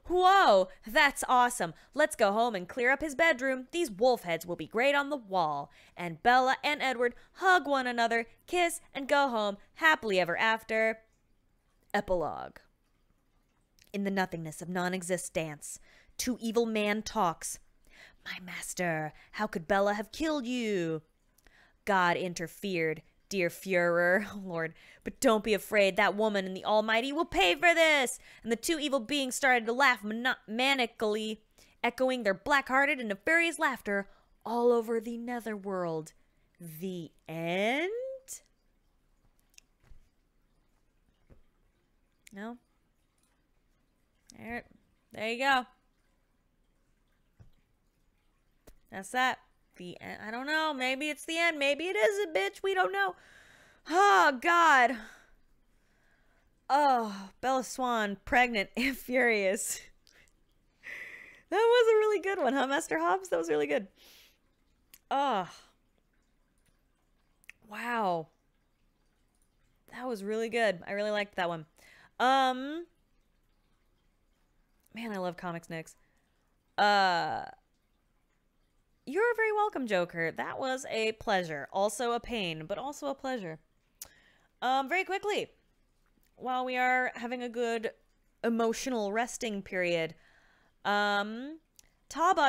Whoa, that's awesome. Let's go home and clear up his bedroom. These wolf heads will be great on the wall. And Bella and Edward hug one another, kiss, and go home happily ever after. Epilogue. In the nothingness of non-exist dance, two evil man talks. My master, how could Bella have killed you? God interfered. Dear Führer, oh Lord, but don't be afraid, that woman and the Almighty will pay for this. And the two evil beings started to laugh manically, echoing their black-hearted and nefarious laughter all over the netherworld. The end? No? All right, there you go. That's that. The end. I don't know. Maybe it's the end. Maybe it isn't, bitch. We don't know. Oh, God. Oh, Bella Swan, pregnant and furious. That was a really good one, huh, Master Hobbs? That was really good. Oh. Wow. That was really good. I really liked that one. Man, I love Comicsnix. You're very welcome, Joker. That was a pleasure. Also a pain, but also a pleasure. Very quickly, while we are having a good emotional resting period, Taba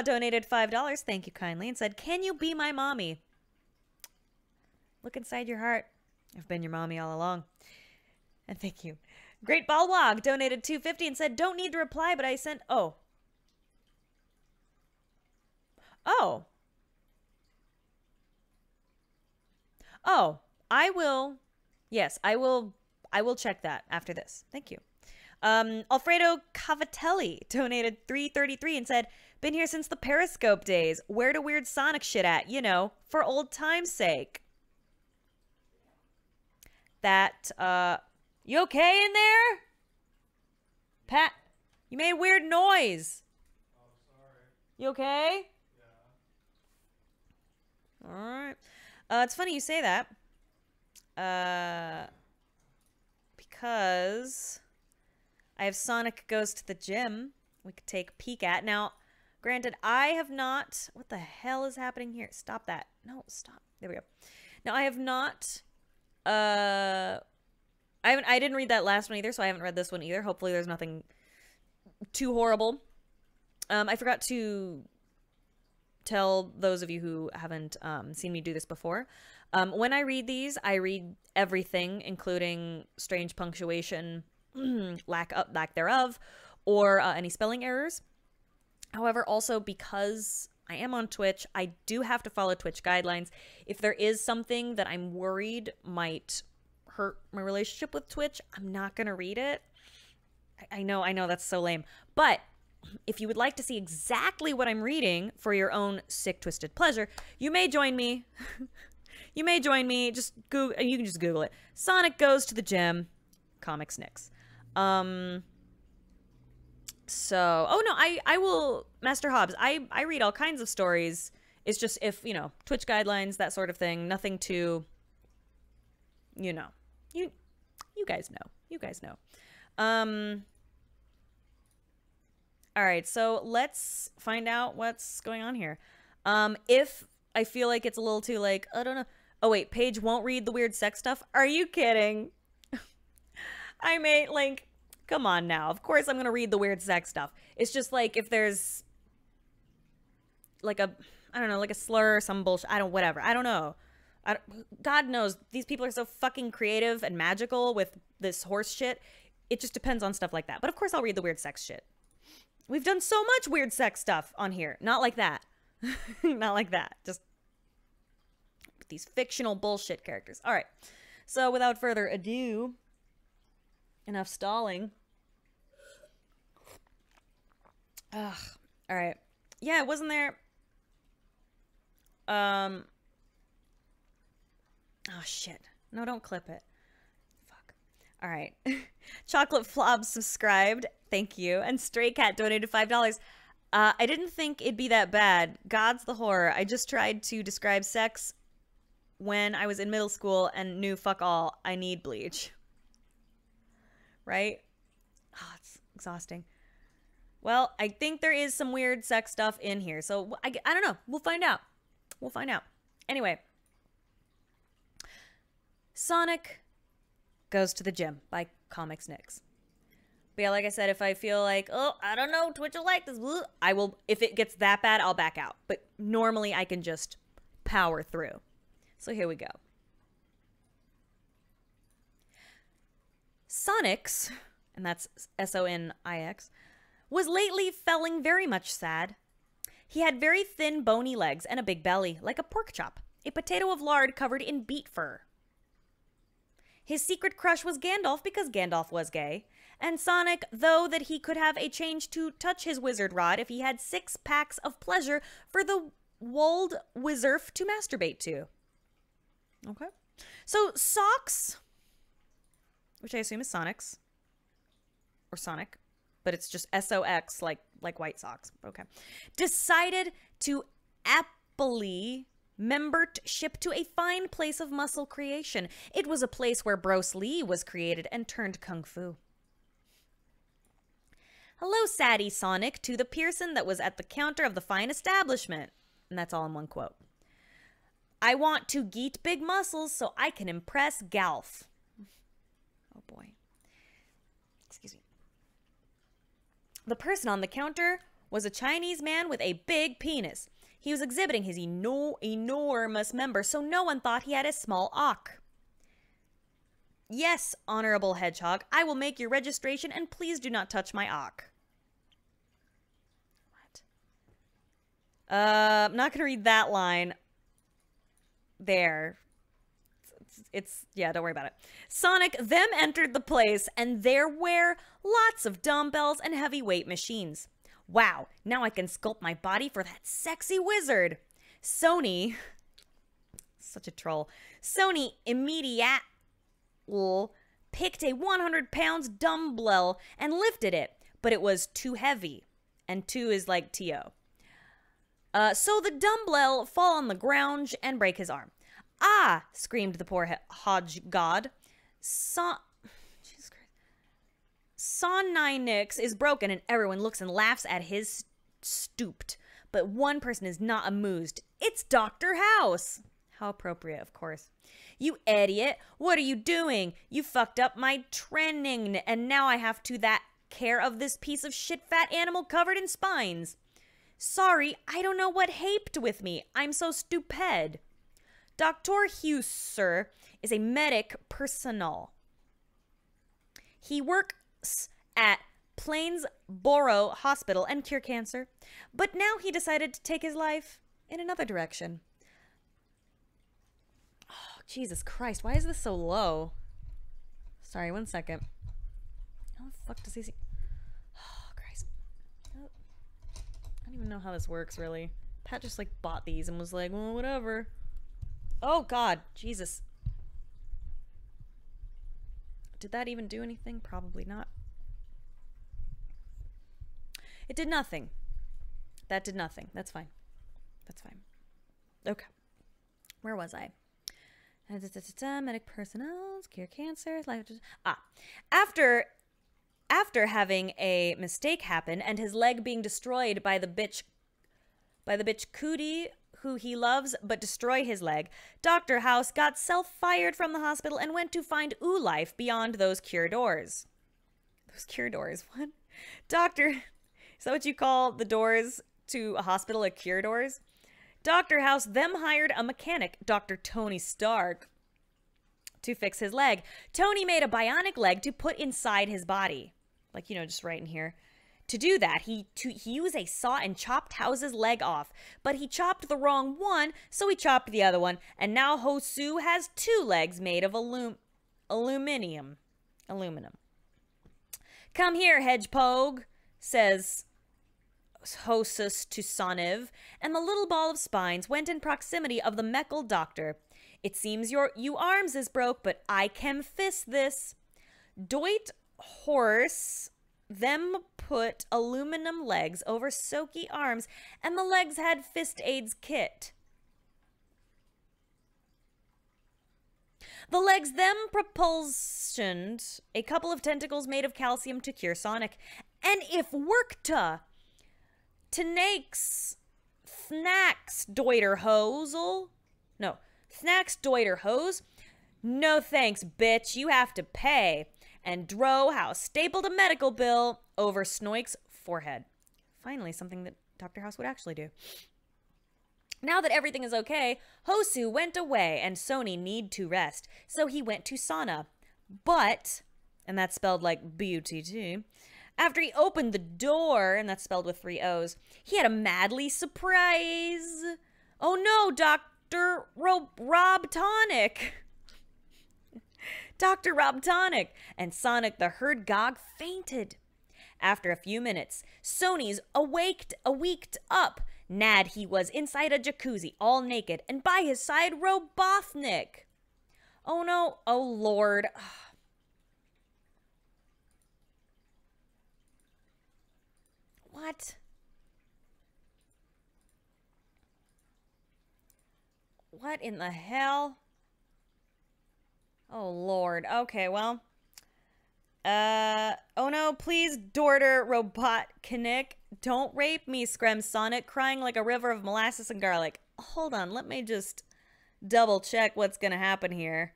donated $5. Thank you kindly, and said, "Can you be my mommy?" Look inside your heart. I've been your mommy all along. And thank you. Great Balwog donated $2.50 and said, "Don't need to reply, but I sent..." Oh. Oh. Oh, I will. Yes, I will check that after this. Thank you. Alfredo Cavatelli donated $3.33 and said, "Been here since the Periscope days. Where to weird Sonic shit at, you know, for old time's sake." That, you okay in there? Pat, you made a weird noise. Oh, sorry. You okay? All right. It's funny you say that. Because I have Sonic Goes to the Gym we could take a peek at. Now, granted, I have not... What the hell is happening here? Stop that. No, stop. There we go. Now, I have not... I didn't read that last one either, so I haven't read this one either. Hopefully there's nothing too horrible. I forgot to tell those of you who haven't seen me do this before. When I read these, I read everything, including strange punctuation, lack thereof, or any spelling errors. However, also because I am on Twitch, I do have to follow Twitch guidelines. If there is something that I'm worried might hurt my relationship with Twitch, I'm not going to read it. I know that's so lame. But if you would like to see exactly what I'm reading for your own sick, twisted pleasure, you may join me. You may join me. Just Google. You can just Google it. Sonic Goes to the Gym, Comicsnix. So, oh no, I will, Master Hobbs, I read all kinds of stories. It's just if, you know, Twitch guidelines, that sort of thing, nothing too, you know, you guys know, all right, so let's find out what's going on here. If I feel like it's a little too, like, I don't know. Oh wait, Paige won't read the weird sex stuff. Are you kidding? I may, like, come on now. Of course I'm going to read the weird sex stuff. It's just like if there's like a, I don't know, like a slur or some bullshit. Whatever. I don't know. God knows these people are so fucking creative and magical with this horse shit. It just depends on stuff like that. But of course I'll read the weird sex shit. We've done so much weird sex stuff on here. Not like that. Not like that. Just these fictional bullshit characters. All right. So without further ado, enough stalling. Ugh. All right. Yeah, wasn't there... Oh, shit. No, don't clip it. Fuck. All right. Chocolate Flob subscribed. Thank you. And Stray Cat donated $5. I didn't think it'd be that bad. God's the horror. I just tried to describe sex when I was in middle school and knew fuck all. I need bleach. Right? Oh, it's exhausting. Well, I think there is some weird sex stuff in here. So, I don't know. We'll find out. We'll find out. Anyway. Sonic Goes to the Gym by Comicsnix. But yeah, like I said, if I feel like, oh, I don't know, Twitch will like this, I will, if it gets that bad, I'll back out. But normally I can just power through. So here we go. Sonix, and that's S-O-N-I-X, was lately feeling very much sad. He had very thin, bony legs and a big belly, like a pork chop, a potato of lard covered in beet fur. His secret crush was Gandalf because Gandalf was gay, and Sonic, though that he could have a change to touch his wizard rod if he had 6 packs of pleasure for the wold wizarf to masturbate to. Okay. So Socks, which I assume is Sonic's, or Sonic, but it's just S-O-X, like White Sox. Okay. Decided to aptly membered ship to a fine place of muscle creation. It was a place where Bruce Lee was created and turned kung fu. Hello, Sadie Sonic, to the Pearson that was at the counter of the fine establishment. And that's all in one quote. I want to geet big muscles so I can impress Galf. Oh boy. Excuse me. The person on the counter was a Chinese man with a big penis. He was exhibiting his enormous member, so no one thought he had a small ock. Yes, Honorable Hedgehog, I will make your registration, and please do not touch my ock. What? I'm not going to read that line. There. Yeah, don't worry about it. Sonic then entered the place, and there were lots of dumbbells and heavyweight machines. Wow, now I can sculpt my body for that sexy wizard. Sony, such a troll, Sony immediately picked a 100-pound dumbbell and lifted it, but it was too heavy. And 2 is like T-O. So the dumbbell fall on the ground and break his arm. Ah, screamed the poor Hodge god. Jesus Christ. Cont is broken and everyone looks and laughs at his stooped. But one person is not amused. It's Dr. House. How appropriate, of course. You idiot. What are you doing? You fucked up my training and now I have to care of this piece of shit fat animal covered in spines. Sorry, I don't know what haped with me. I'm so stupid. Dr. Hughes, sir, is a medic personnel. He works at Plainsboro Hospital and cure cancer, but now he decided to take his life in another direction. Oh, Jesus Christ, why is this so low? Sorry, 1 second. How the fuck does he see? Oh, Christ. Oh, I don't even know how this works, really. Pat just, like, bought these and was like, well, whatever. Oh, God. Jesus. Did that even do anything? Probably not. It did nothing. That did nothing. That's fine. That's fine. Okay. Where was I? Medic personnel, cure cancer, life. After having a mistake happen and his leg being destroyed by the bitch Cootie, who he loves but destroy his leg, Dr. House got self-fired from the hospital and went to find life beyond those cure doors. Those cure doors? What? Is that what you call the doors to a hospital, like cure doors? Dr. House then hired a mechanic, Dr. Tony Stark, to fix his leg. Tony made a bionic leg to put inside his body. Like, you know, just right in here. To do that, he used a saw and chopped House's leg off. But he chopped the wrong one, so he chopped the other one. And now Hosu has 2 legs made of aluminum. Come here, Hedgepog, says Hosus to Soniv, and the little ball of spines went in proximity of the Meckle doctor. It seems you arms is broke, but I can fist this. Doit horse them put aluminum legs over Soaky arms, and the legs had fist aids kit. The legs then propulsioned a couple of tentacles made of calcium to cure Sonic, and if workta, Snacks Deuter Hosel. No, Snacks Deuter Hose. No thanks, bitch. You have to pay. And Dro House stapled a medical bill over Snoik's forehead. Finally, something that Dr. House would actually do. Now that everything is okay, Hosu went away and Sony need to rest. So he went to sauna. But, and that's spelled like B-U-T-T, after he opened the door, and that's spelled with 3 O's, he had a madly surprise. Oh no, Dr. Rob Tonic. Dr. Rob Tonic. And Sonic the Herd Gog fainted. After a few minutes, Sony's awaked up. Nad he was inside a jacuzzi, all naked, and by his side Robotnik. Oh no, oh lord. What? What in the hell? Oh, Lord. Okay, well. Oh no, please, daughter Robotnik. Don't rape me, screams Sonic, crying like a river of molasses and garlic. Hold on, let me just double check what's gonna happen here.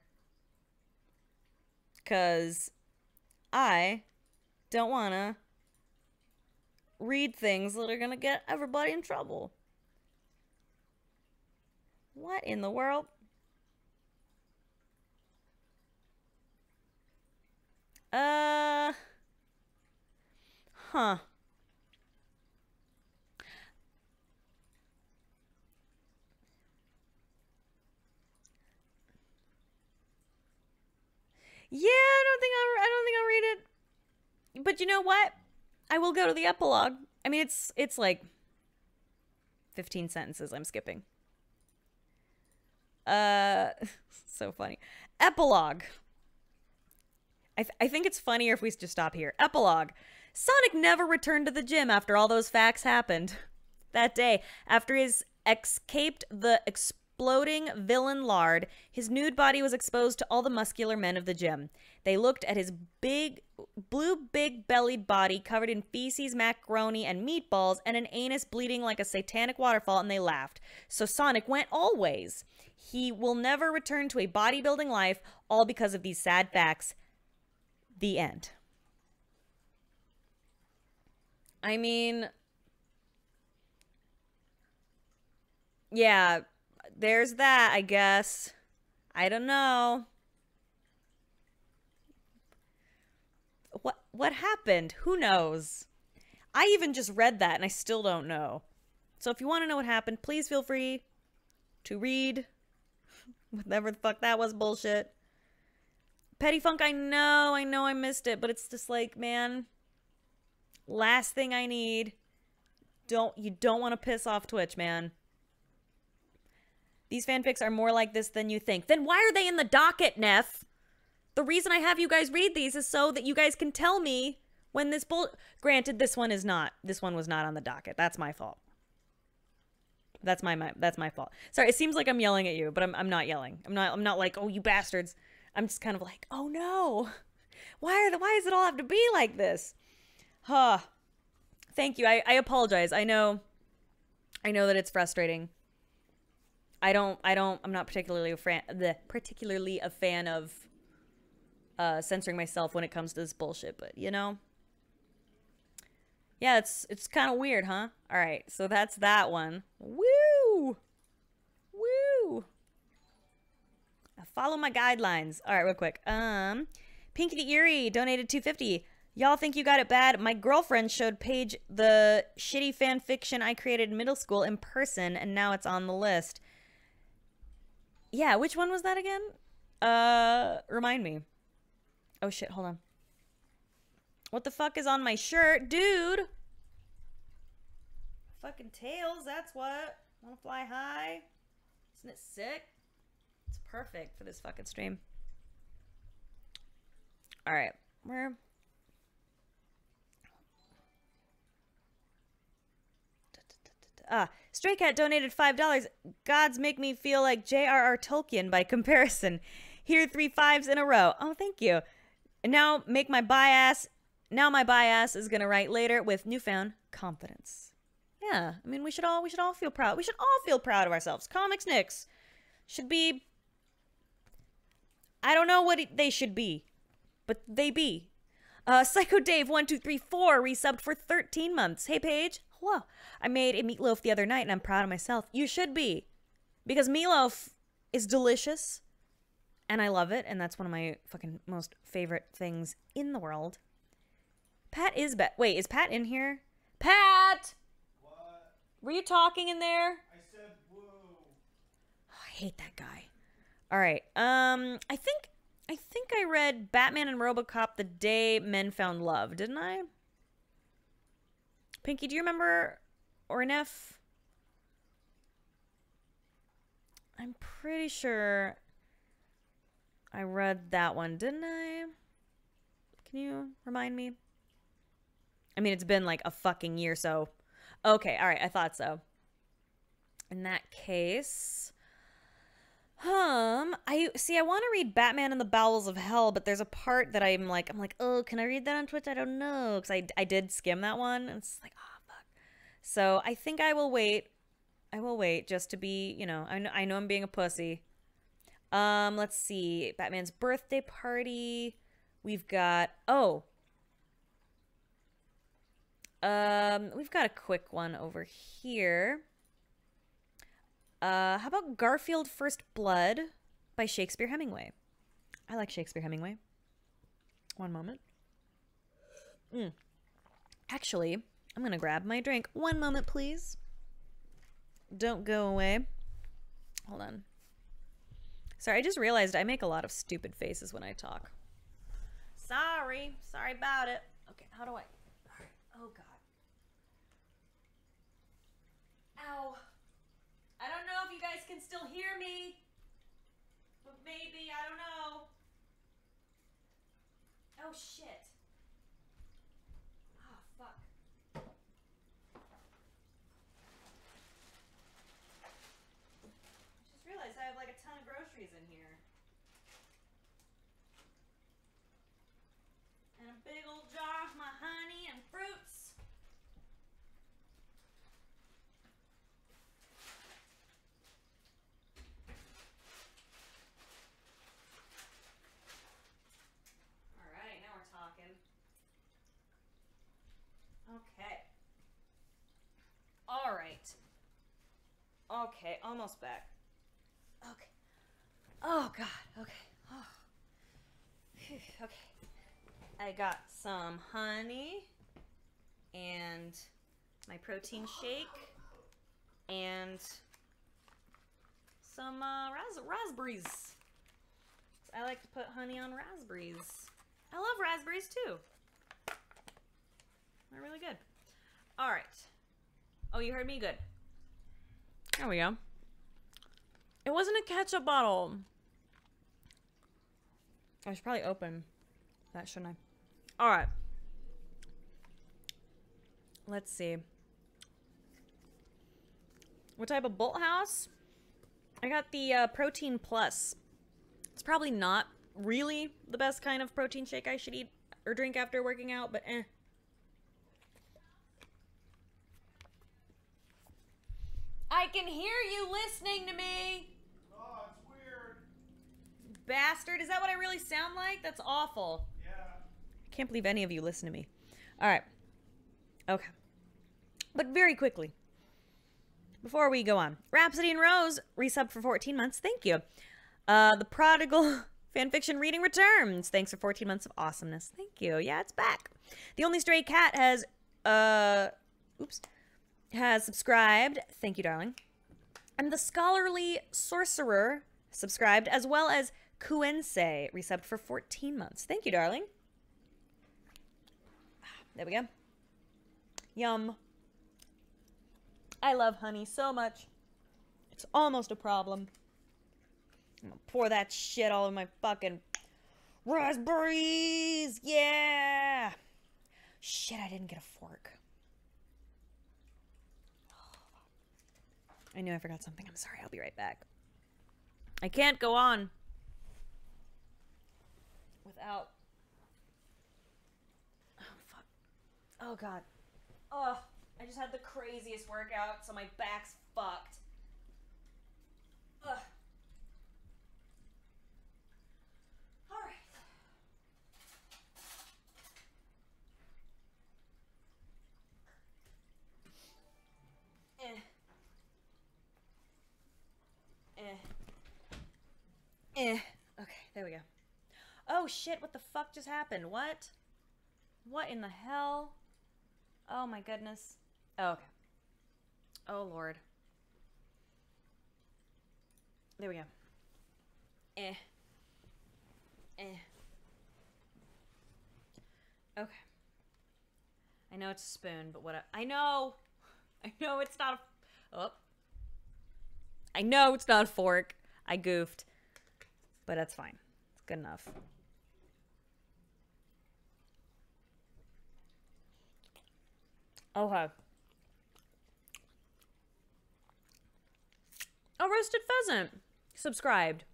'Cause I don't wanna read things that are gonna get everybody in trouble. What in the world? Huh. Yeah, I don't think I'll read it. But you know what? I will go to the epilogue. I mean, it's like 15 sentences I'm skipping. So funny. Epilogue. I think it's funnier if we just stop here. Epilogue. Sonic never returned to the gym after all those facts happened. that day. After his escaped the exploding villain lard, his nude body was exposed to all the muscular men of the gym. They looked at his big bellied body covered in feces, macaroni, and meatballs, and an anus bleeding like a satanic waterfall, and they laughed. So Sonic went all ways. He will never return to a bodybuilding life, all because of these sad facts. The end. I mean, yeah, there's that, I guess. I don't know. What happened? Who knows? I even just read that and I still don't know. So if you want to know what happened, please feel free to read whatever the fuck that was bullshit. Petty Funk, I know I missed it, but it's just like, man, last thing I need. You don't want to piss off Twitch, man. These fanfics are more like this than you think. Then why are they in the docket, Neff? The reason I have you guys read these is so that you guys can tell me when this Granted, this one is not. This one was not on the docket. That's my fault. That's my fault. Sorry, it seems like I'm yelling at you, but I'm not yelling. I'm not like, oh, you bastards. I'm just kind of like, oh no. Why does it all have to be like this? Huh. Thank you. I apologize. I know that it's frustrating. I'm not particularly a fan of censoring myself when it comes to this bullshit, but you know, yeah, it's kind of weird, huh? All right, so that's that one. Woo, woo. Follow my guidelines. All right, real quick. Pinky the Eerie donated $2.50. Y'all think you got it bad? My girlfriend showed Paige the shitty fan fiction I created in middle school in person, and now it's on the list. Yeah, which one was that again? Remind me. Oh shit, hold on. What the fuck is on my shirt? Dude! Fucking tails, that's what. Wanna fly high? Isn't it sick? It's perfect for this fucking stream. Alright, where? Stray Cat donated $5. Gods make me feel like J.R.R. Tolkien by comparison. Here 3 5s in a row. Oh, thank you. And now my bias is gonna write later with newfound confidence. Yeah, I mean we should all feel proud. We should all feel proud of ourselves. Comicsnix should be. I don't know what they should be, but they be. Psycho Dave 1234 resubbed for 13 months. Hey Paige. Hello. I made a meatloaf the other night and I'm proud of myself. You should be. Because meatloaf is delicious. And I love it. And that's one of my fucking most favorite things in the world. Pat is Wait, is Pat in here? Pat! What? Were you talking in there? I said whoa. Oh, I hate that guy. Alright. I think I read Batman and RoboCop the day men found love, didn't I? Pinky, do you remember Ornef? I'm pretty sure I read that one, didn't I? Can you remind me? I mean, it's been like a fucking year, so... Okay, alright, I thought so. In that case... I want to read Batman in the Bowels of Hell, but there's a part that I'm like, oh, can I read that on Twitch? I don't know, because I did skim that one, and it's like, oh, fuck. So I think I will wait. I will wait just to be, you know, I know I'm being a pussy. Let's see, Batman's birthday party. We've got, we've got a quick one over here. How about Garfield First Blood by Shakespeare Hemmingway? I like Shakespeare Hemmingway. One moment. Actually, I'm gonna grab my drink. One moment, please. Don't go away. Hold on. Sorry, I just realized I make a lot of stupid faces when I talk. Sorry about it. Okay, how do I... Alright, oh god. Ow. I don't know if you guys can still hear me, but maybe, I don't know. Oh shit. Oh fuck. groceries in here. And a big old jar of my honey and fruits. All right, now we're talking. Okay. All right. Okay, almost back. Okay. Oh, God. Okay. Oh. Phew, okay. I got some honey and my protein shake and some raspberries. I like to put honey on raspberries. I love raspberries too. They're really good. All right. Oh, you heard me? Good. There we go. It wasn't a ketchup bottle. I should probably open that, shouldn't I? All right. Let's see. What type of Bolt House? I got the Protein Plus. It's probably not really the best kind of protein shake I should eat or drink after working out, but eh. I can hear you listening to me. Oh, it's weird. Bastard. Is that what I really sound like? That's awful. Yeah. I can't believe any of you listen to me. All right. Okay. But very quickly, before we go on, Rhapsody and Rose resub for 14 months. Thank you. The Prodigal Fanfiction reading returns. Thanks for 14 months of awesomeness. Thank you. Yeah, it's back. The Only Stray Cat has subscribed. Thank you, darling. And the Scholarly Sorcerer subscribed, as well as Kuense resubbed for 14 months. Thank you, darling. There we go. Yum. I love honey so much. It's almost a problem. I'm gonna pour that shit all in my fucking raspberries. Yeah. Shit, I didn't get a fork. I knew I forgot something. I'm sorry. I'll be right back. I can't go on without... Oh, fuck. Oh, God. Oh, I just had the craziest workout, so my back's fucked. Ugh. All right. Okay, there we go. Oh, shit, what the fuck just happened? What? What in the hell? Oh, my goodness. Oh, okay. Oh, Lord. There we go. Okay. I know it's a spoon, but what I know it's not a... Oh. I know it's not a fork. I goofed. But that's fine. It's good enough. Okay. Oh, Roasted Pheasant. Subscribed.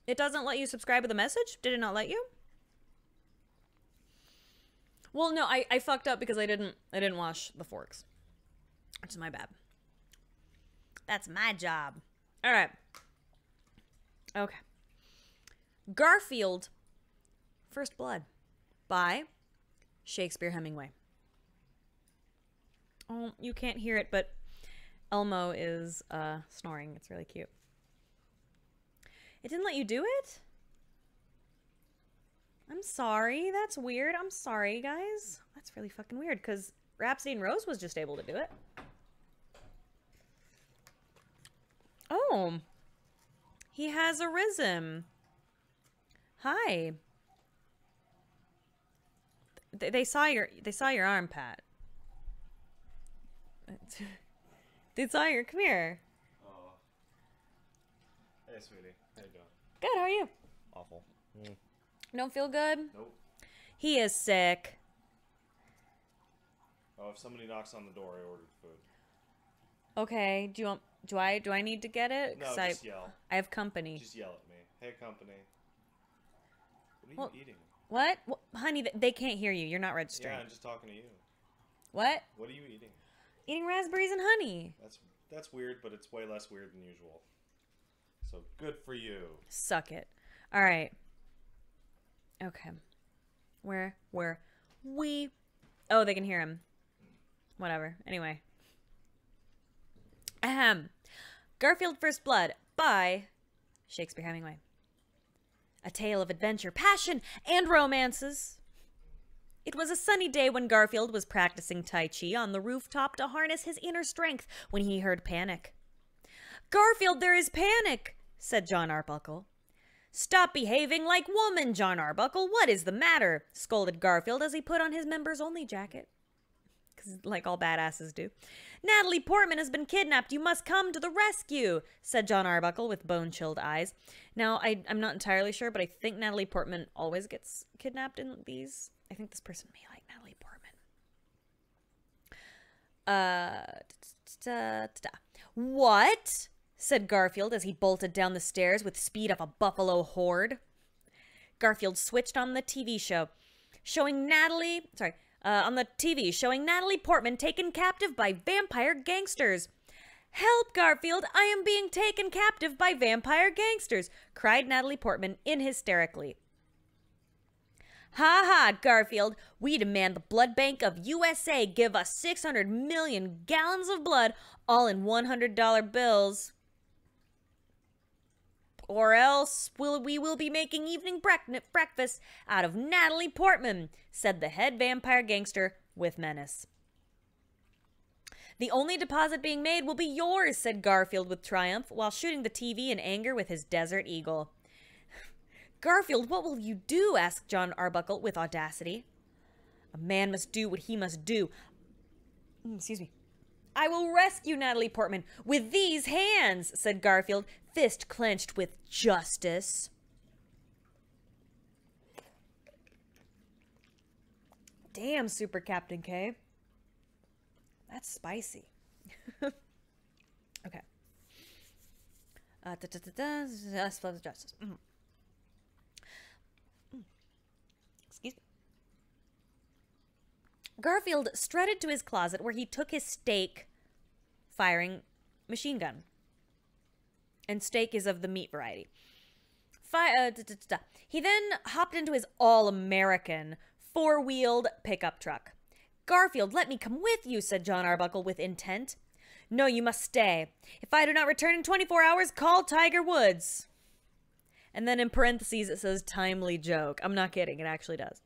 It doesn't let you subscribe with a message? Did it not let you? Well, no, I fucked up because I didn't wash the forks. Which is my bad. That's my job. All right. Okay. Garfield, First Blood by Shakespeare Hemmingway. Oh, you can't hear it, but Elmo is snoring. It's really cute. It didn't let you do it? I'm sorry. That's weird. I'm sorry, guys. That's really fucking weird, because Rhapsody and Rose was just able to do it. Oh. He has arisen. Hi. They saw your arm, Pat. They saw your... Come here. Oh. Hey, sweetie. How you doing? Good, how are you? Awful. Don't feel good? Nope. He is sick. Oh, if somebody knocks on the door, I ordered food. Okay, do you want... Do I need to get it? No, 'Cause just yell. I have company. Just yell at me. Hey, company. What are Well, you eating? What? Honey, they can't hear you. You're not registering. Yeah, I'm just talking to you. What? What are you eating? Eating raspberries and honey. That's weird, but it's way less weird than usual. So good for you. Suck it. All right. Okay. Where were we? Oh, they can hear him. Whatever. Anyway. Ahem. Garfield First Blood by Shakespeare Hemmingway. A tale of adventure, passion, and romances. It was a sunny day when Garfield was practicing Tai Chi on the rooftop to harness his inner strength when he heard panic. "Garfield, there is panic," said John Arbuckle. "Stop behaving like woman, John Arbuckle. What is the matter?" scolded Garfield as he put on his members-only jacket. Like all badasses do. "Natalie Portman has been kidnapped. You must come to the rescue," said John Arbuckle with bone-chilled eyes. Now, I'm not entirely sure, but I think Natalie Portman always gets kidnapped in these. I think this person may like Natalie Portman. "What?" said Garfield as he bolted down the stairs with speed of a buffalo horde. Garfield switched on the TV show, showing Natalie Portman taken captive by vampire gangsters. "Help, Garfield! I am being taken captive by vampire gangsters!" cried Natalie Portman hysterically. "Ha ha, Garfield! We demand the blood bank of USA give us 600 million gallons of blood, all in $100 bills. Or else we will be making evening breakfast out of Natalie Portman," said the head vampire gangster with menace. "The only deposit being made will be yours," said Garfield with triumph, while shooting the TV in anger with his Desert Eagle. "Garfield, what will you do?" asked John Arbuckle with audacity. "A man must do what he must do. Excuse me. I will rescue Natalie Portman with these hands," said Garfield, fist clenched with justice. Damn, Super Captain K. That's spicy. Okay. Justice. Excuse me. Garfield strutted to his closet where he took his steak-firing machine gun. And steak is of the meat variety. He then hopped into his all-American four-wheeled pickup truck. "Garfield, let me come with you," said John Arbuckle with intent. "No, you must stay. If I do not return in 24 hours, call Tiger Woods." And then in parentheses it says timely joke. I'm not kidding, it actually does.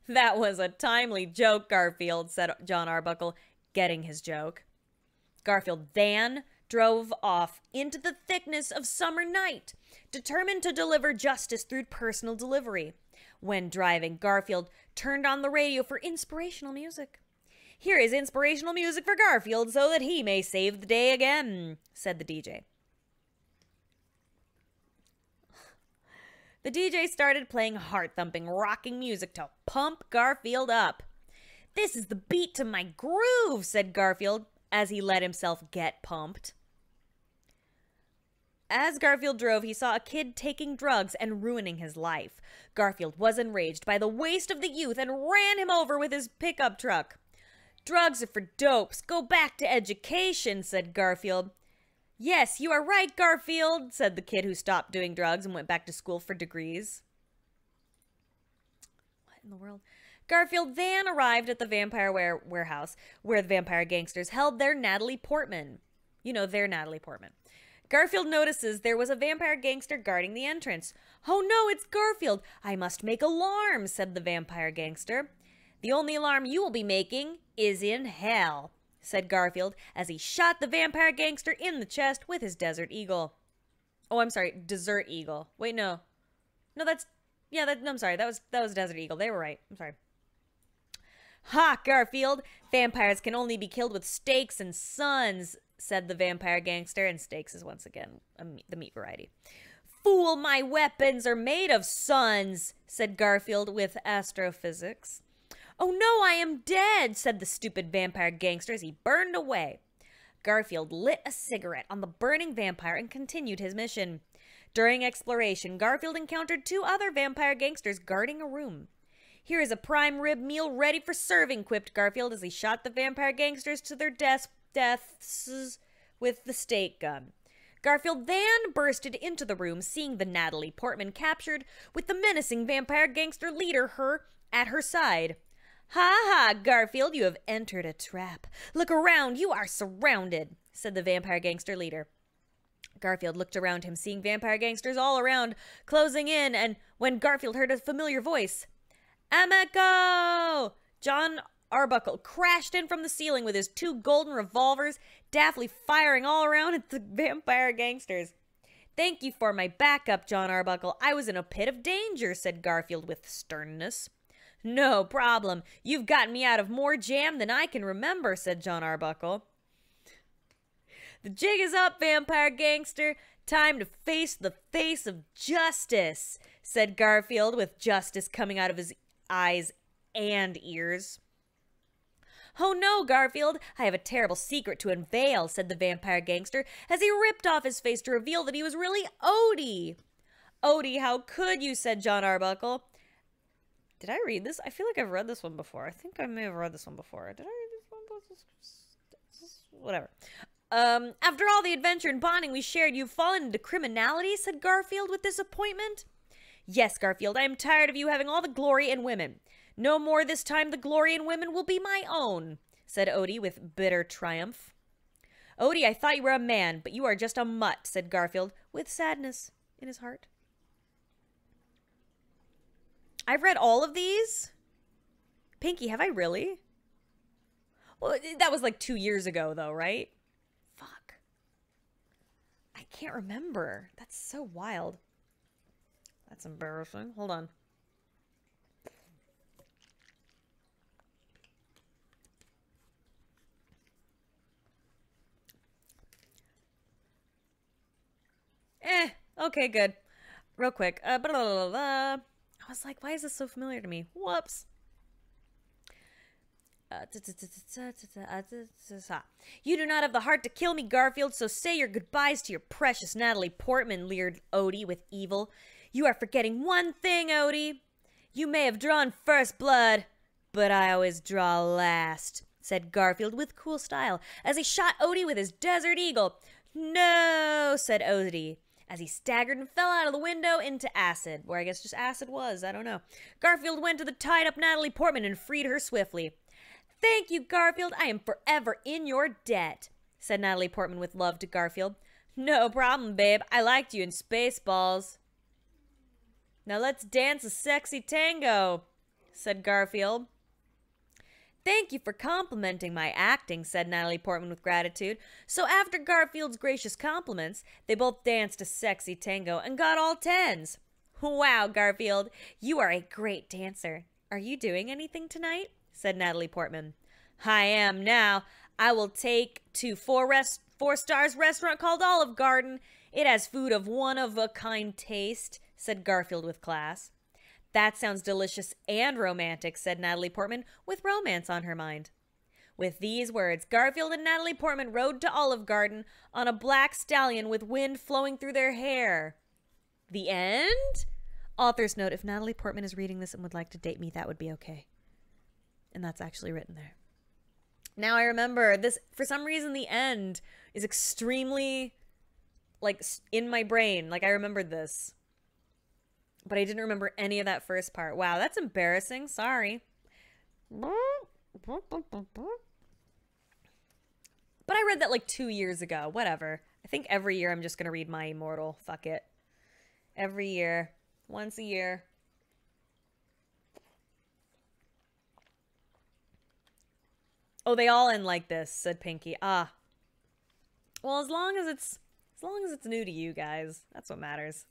"That was a timely joke, Garfield," said John Arbuckle, getting his joke. Garfield then drove off into the thickness of summer night, determined to deliver justice through personal delivery. When driving, Garfield turned on the radio for inspirational music. "Here is inspirational music for Garfield so that he may save the day again," said the DJ. The DJ started playing heart-thumping, rocking music to pump Garfield up. "This is the beat to my groove," said Garfield as he let himself get pumped. As Garfield drove, he saw a kid taking drugs and ruining his life. Garfield was enraged by the waste of the youth and ran him over with his pickup truck. "Drugs are for dopes. Go back to education," said Garfield. "Yes, you are right, Garfield," said the kid who stopped doing drugs and went back to school for degrees. What in the world? Garfield then arrived at the vampire warehouse where the vampire gangsters held their Natalie Portman. You know, their Natalie Portman. Garfield notices there was a vampire gangster guarding the entrance. "Oh no, it's Garfield! I must make alarm," said the vampire gangster. "The only alarm you will be making is in hell," said Garfield as he shot the vampire gangster in the chest with his Desert Eagle. Oh, I'm sorry, Desert Eagle. Wait, no. No, I'm sorry, that was Desert Eagle. They were right. I'm sorry. "Ha, Garfield! Vampires can only be killed with stakes and suns," said the vampire gangster, and steaks is once again the meat variety. "Fool, my weapons are made of suns," said Garfield with astrophysics. "Oh no, I am dead," said the stupid vampire gangster as he burned away. Garfield lit a cigarette on the burning vampire and continued his mission. During exploration, Garfield encountered 2 other vampire gangsters guarding a room. "Here is a prime rib meal ready for serving," quipped Garfield as he shot the vampire gangsters to their deaths with the stake gun. Garfield then bursted into the room, seeing the Natalie Portman captured, with the menacing vampire gangster leader at her side. "Ha ha, Garfield, you have entered a trap. Look around, you are surrounded," said the vampire gangster leader. Garfield looked around him, seeing vampire gangsters all around, closing in, and when Garfield heard a familiar voice, "Ameko!" John Arbuckle crashed in from the ceiling with his 2 golden revolvers, daftly firing all around at the vampire gangsters. "Thank you for my backup, John Arbuckle. I was in a pit of danger," said Garfield with sternness. "No problem. You've gotten me out of more jam than I can remember," said John Arbuckle. "The jig is up, vampire gangster. Time to face the face of justice," said Garfield, with justice coming out of his eyes and ears. "Oh no, Garfield, I have a terrible secret to unveil," said the vampire gangster as he ripped off his face to reveal that he was really Odie. "Odie, how could you?" said John Arbuckle. Did I read this? I feel like I've read this one before. I think I may have read this one before. Did I read this one? Whatever. "After all the adventure and bonding we shared, you've fallen into criminality," said Garfield with disappointment. "Yes, Garfield, I am tired of you having all the glory and women. No more this time the glory and women will be my own," said Odie with bitter triumph. "Odie, I thought you were a man, but you are just a mutt," said Garfield with sadness in his heart. I've read all of these? Pinky, have I really? Well, that was like 2 years ago, though, right? Fuck. I can't remember. That's so wild. That's embarrassing. Hold on. Okay, good. Real quick. I was like, why is this so familiar to me? Whoops. "You do not have the heart to kill me, Garfield, so say your goodbyes to your precious Natalie Portman," leered Odie with evil. "You are forgetting one thing, Odie. You may have drawn first blood, but I always draw last," said Garfield with cool style as he shot Odie with his Desert Eagle. "No," said Odie, as he staggered and fell out of the window into acid, where I guess just acid was, I don't know. Garfield went to the tied-up Natalie Portman and freed her swiftly. "Thank you, Garfield. I am forever in your debt," said Natalie Portman with love to Garfield. "No problem, babe. I liked you in Spaceballs." "Now let's dance a sexy tango," said Garfield. "Thank you for complimenting my acting," said Natalie Portman with gratitude. So after Garfield's gracious compliments, they both danced a sexy tango and got all 10s. "Wow, Garfield, you are a great dancer. Are you doing anything tonight?" said Natalie Portman. "I am now. I will take to four stars restaurant called Olive Garden. It has food of one-of-a-kind taste," said Garfield with class. "That sounds delicious and romantic," said Natalie Portman, with romance on her mind. With these words, Garfield and Natalie Portman rode to Olive Garden on a black stallion with wind flowing through their hair. The end? Author's note, if Natalie Portman is reading this and would like to date me, that would be okay. And that's actually written there. Now I remember this, for some reason, the end is extremely, like, in my brain. Like, I remembered this. But I didn't remember any of that first part. Wow, that's embarrassing. Sorry. But I read that like 2 years ago. Whatever. I think every year I'm just going to read My Immortal. Fuck it. Every year. Once a year. "Oh, they all end like this," said Pinky. Ah. Well, as long as it's new to you guys, that's what matters.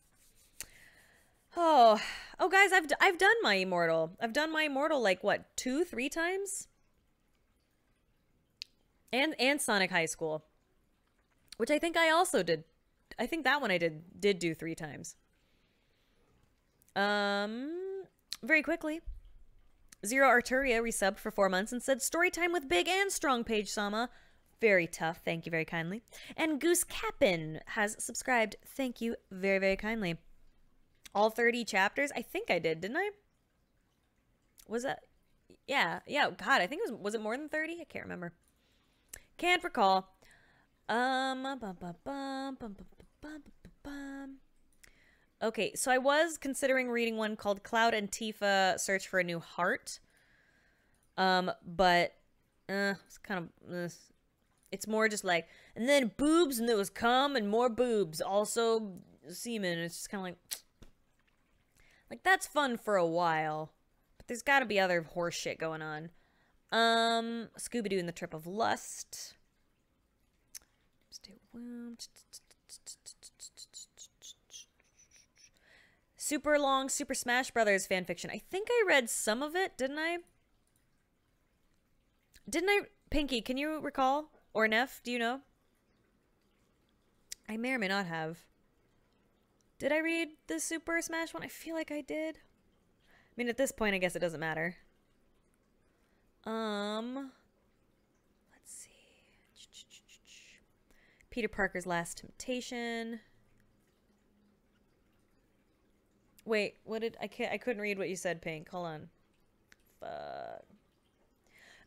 Oh, guys, I've done My Immortal. I've done My Immortal like what, 2-3 times? And Sonic High School, which I think I also did. I think that one I did do 3 times. Very quickly. Zero Arturia resubbed for 4 months and said, "Story time with Big and Strong Page Sama. very tough. Thank you very kindly. And Goose Capin has subscribed. Thank you very, very kindly. All 30 chapters? I think I did, didn't I? Was that? Yeah. God, I think it was it more than 30? I can't remember. Can't recall. Okay, so I was considering reading one called Cloud and Tifa Search for a New Heart. But it's kind of it's more just like, and then boobs, and there was cum and more boobs, also semen. It's just kind of like that's fun for a while, but there's got to be other horse shit going on. Scooby-Doo and the Trip of Lust. Super long Super Smash Brothers fanfiction. I think I read some of it, didn't I? Pinky, can you recall? Or Neff, do you know? I may or may not have. Did I read the Super Smash one? I feel like I did. I mean, at this point, I guess it doesn't matter. Let's see. Peter Parker's Last Temptation. Wait, what did I couldn't read what you said, Pink. Hold on. Fuck.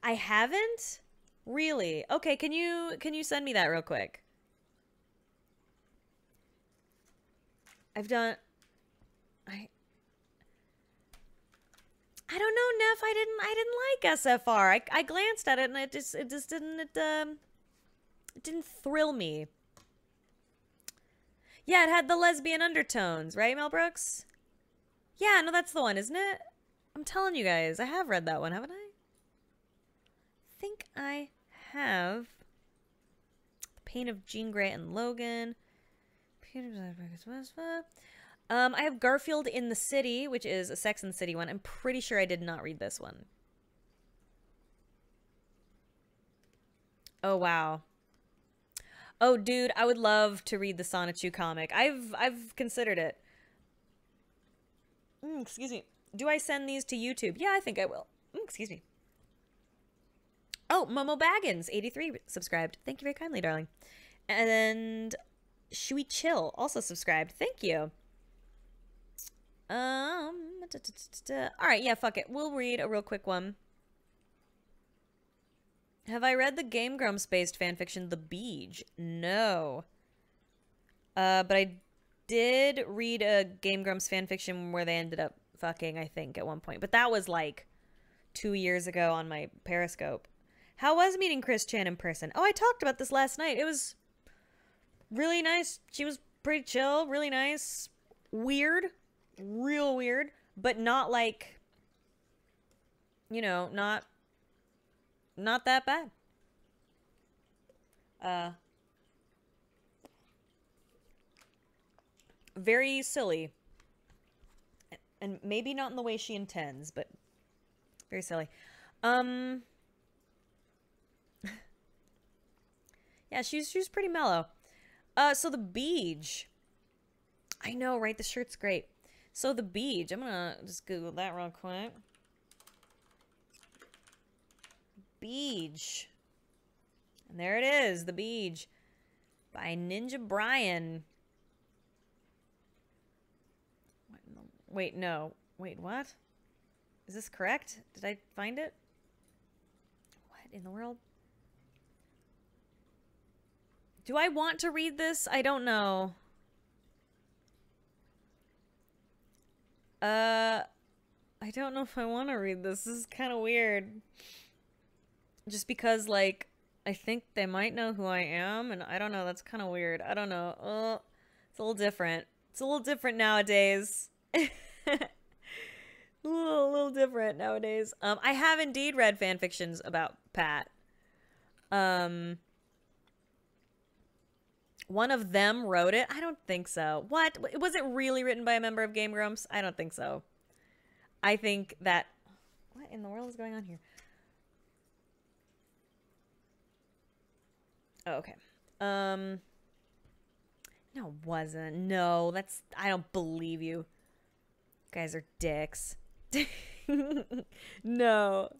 I haven't? Really? Okay, can you send me that real quick? I've done I don't know, Neff. I didn't like SFR. I glanced at it and it just didn't thrill me. Yeah, it had the lesbian undertones, right, Mel Brooks? Yeah, no, that's the one, isn't it? I'm telling you guys, I have read that one, haven't I? I think I have. The Pain of Jean Grey and Logan. I have Garfield in the City, which is a Sex and the City one. I'm pretty sure I did not read this one. Oh, wow. Oh, dude, I would love to read the Sonichu comic. I've considered it. Excuse me. Do I send these to YouTube? Yeah, I think I will. Excuse me. Oh, Momo Baggins, 83 subscribed. Thank you very kindly, darling. And Shui Chill also subscribed. Thank you. All right, yeah, fuck it. We'll read a real quick one. Have I read the Game Grumps-based fanfiction, The Beej? No. But I did read a Game Grumps fanfiction where they ended up fucking, I think, at one point. But that was like 2 years ago on my Periscope. How was meeting Chris Chan in person? Oh, I talked about this last night. It was really nice. She was pretty chill, really nice. Weird. Real weird. But not like, you know, not that bad. Very silly. And maybe not in the way she intends, but very silly. Yeah, she was pretty mellow. So the Beej. I know, right? The shirt's great. So the Beej. I'm gonna just Google that real quick. Beej. And there it is, The Beej. By Ninja Brian. Wait, no. Wait, what? Is this correct? Did I find it? What in the world? Do I want to read this? I don't know. I don't know if I want to read this. This is kind of weird. Just because, like, I think they might know who I am, and I don't know. That's kind of weird. I don't know. It's a little different. It's a little different nowadays. a little different nowadays. I have indeed read fanfictions about Pat. One of them wrote it? I don't think so. What? Was it really written by a member of Game Grumps? I don't think so. I think that... What in the world is going on here? Oh, okay. No, it wasn't. No, that's... I don't believe you. You guys are dicks. No.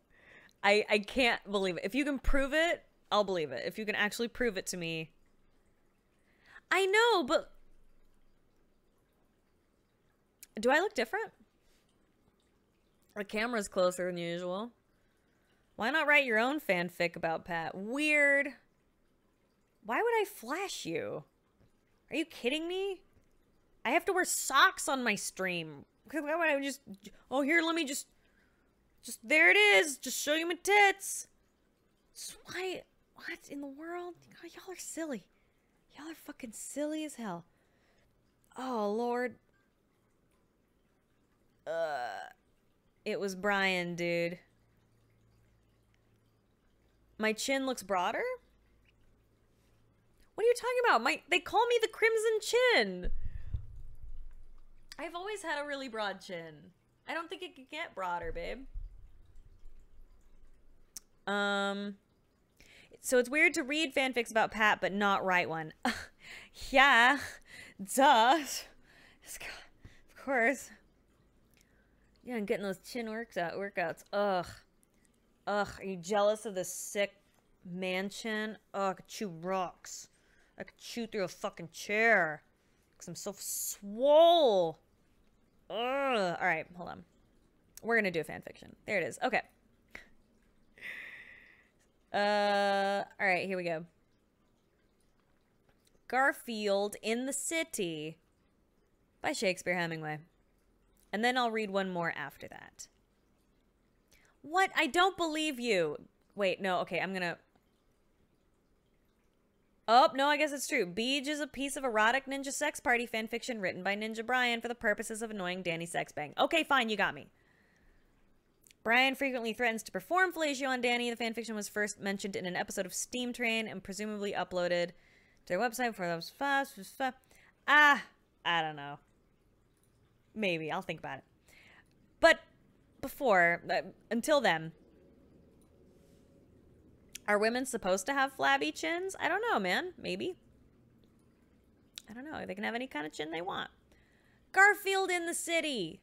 I can't believe it. If you can prove it, I'll believe it. If you can actually prove it to me. I know, but... Do I look different? The camera's closer than usual. Why not write your own fanfic about Pat? Weird. Why would I flash you? Are you kidding me? I have to wear socks on my stream. Why would I just... Oh, here, let me just... There it is. Just show you my tits. Why... What in the world? God, y'all are silly. Y'all are fucking silly as hell. Oh, Lord. It was Brian, dude. My chin looks broader? What are you talking about? They call me the Crimson Chin. I've always had a really broad chin. I don't think it could get broader, babe. So it's weird to read fanfics about Pat, but not write one. Yeah. Duh. Of course. Yeah, I'm getting those chin workouts. Ugh. Ugh, are you jealous of the sick man chin? Ugh, I could chew rocks. I could chew through a fucking chair. Because I'm so swole. Ugh. Alright, hold on. We're gonna do a fanfiction. There it is. Okay. Alright, here we go. Garfield in the City by Shakespeare Hemmingway. And then I'll read one more after that. What? I don't believe you. Wait, no, okay, I'm gonna... Oh, no, I guess it's true. Beej is a piece of erotic ninja sex party fanfiction written by Ninja Brian for the purposes of annoying Danny Sexbang. Okay, fine, you got me. Brian frequently threatens to perform fellatio on Danny. The fanfiction was first mentioned in an episode of Steam Train and presumably uploaded to their website for those... I don't know. Maybe. I'll think about it. But before, until then, are women supposed to have flabby chins? I don't know, man. Maybe. I don't know. They can have any kind of chin they want. Garfield in the City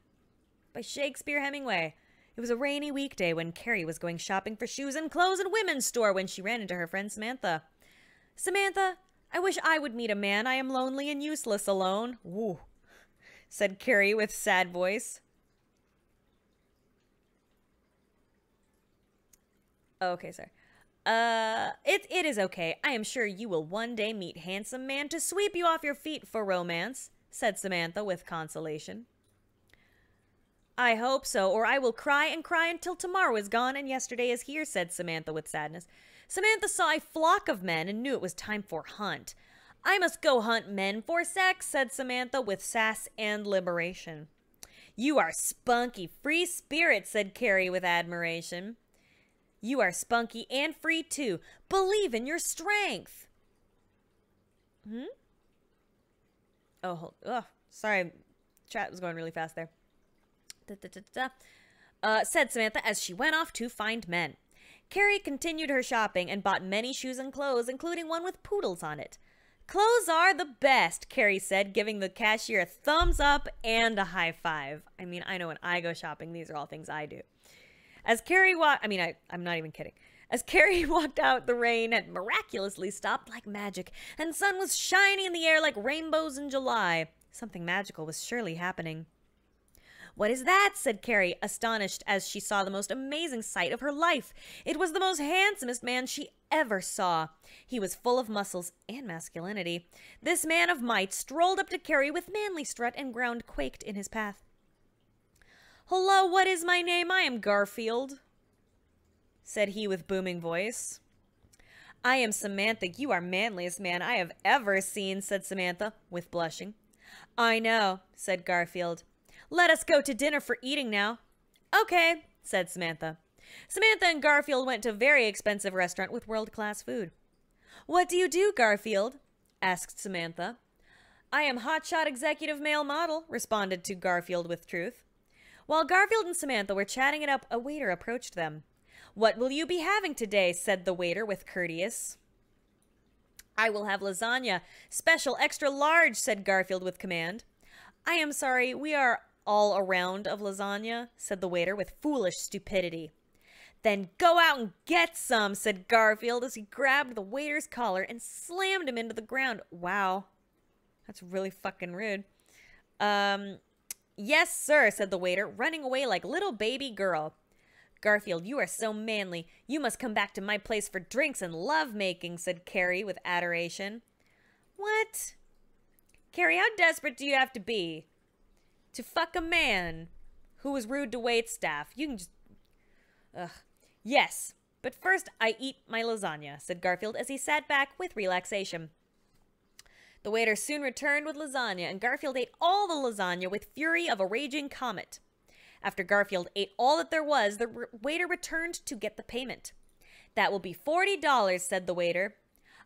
by Shakespeare Hemmingway. It was a rainy weekday when Carrie was going shopping for shoes and clothes at a women's store when she ran into her friend Samantha. Samantha, I wish I would meet a man. I am lonely and useless alone. Woo, said Carrie with sad voice. Okay, sorry. It is okay. I am sure you will one day meet handsome man to sweep you off your feet for romance, said Samantha with consolation. I hope so, or I will cry and cry until tomorrow is gone and yesterday is here, said Samantha with sadness. Samantha saw a flock of men and knew it was time for hunt. I must go hunt men for sex, said Samantha with sass and liberation. You are spunky, free spirit, said Carrie with admiration. You are spunky and free too. Believe in your strength. Oh, sorry. Chat was going really fast there. Said Samantha as she went off to find men. Carrie continued her shopping and bought many shoes and clothes, including one with poodles on it. Clothes are the best, Carrie said, giving the cashier a thumbs up and a high five. I mean, I know when I go shopping, these are all things I do. As Carrie I'm not even kidding. As Carrie walked out, the rain had miraculously stopped like magic, and the sun was shining in the air like rainbows in July. Something magical was surely happening. What is that? Said Carrie, astonished as she saw the most amazing sight of her life. It was the most handsomest man she ever saw. He was full of muscles and masculinity. This man of might strolled up to Carrie with manly strut, and ground quaked in his path. Hello, what is my name? I am Garfield, said he with booming voice. I am Samantha. You are manliest man I have ever seen, said Samantha with blushing. I know, said Garfield. Let us go to dinner for eating now. Okay, said Samantha. Samantha and Garfield went to a very expensive restaurant with world-class food. What do you do, Garfield? Asked Samantha. I am hotshot executive male model, responded to Garfield with truth. While Garfield and Samantha were chatting it up, a waiter approached them. What will you be having today? Said the waiter with courteous. I will have lasagna, special extra large, said Garfield with command. I am sorry, we are all around of lasagna, said the waiter with foolish stupidity. Then go out and get some, said Garfield as he grabbed the waiter's collar and slammed him into the ground. Wow. That's really fucking rude. Yes, sir, said the waiter, running away like little baby girl. Garfield, you are so manly. You must come back to my place for drinks and love-making, said Carrie with adoration. What? Carrie, how desperate do you have to be to fuck a man who was rude to waitstaff? You can just... Ugh. Yes, but first I eat my lasagna, said Garfield as he sat back with relaxation. The waiter soon returned with lasagna, and Garfield ate all the lasagna with fury of a raging comet. After Garfield ate all that there was, the waiter returned to get the payment. That will be $40, said the waiter.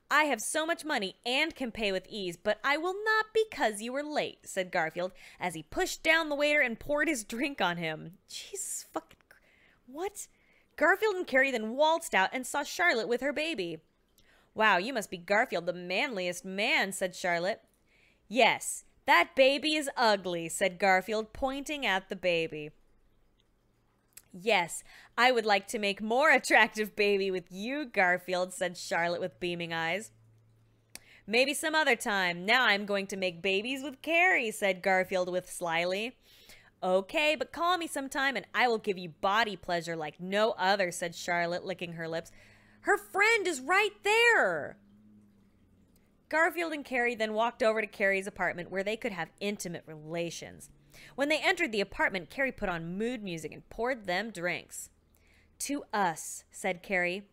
I have so much money and can pay with ease, but I will not because you were late, said Garfield, as he pushed down the waiter and poured his drink on him. Jesus fucking... What? Garfield and Carrie then waltzed out and saw Charlotte with her baby. Wow, you must be Garfield, the manliest man, said Charlotte. Yes, that baby is ugly, said Garfield, pointing at the baby. Yes, I would like to make more attractive baby with you, Garfield, said Charlotte with beaming eyes. Maybe some other time. Now I'm going to make babies with Carrie, said Garfield with slyly. Okay, but call me sometime and I will give you body pleasure like no other, said Charlotte, licking her lips. Her friend is right there. Garfield and Carrie then walked over to Carrie's apartment where they could have intimate relations. When they entered the apartment, Carrie put on mood music and poured them drinks. To us, said Carrie.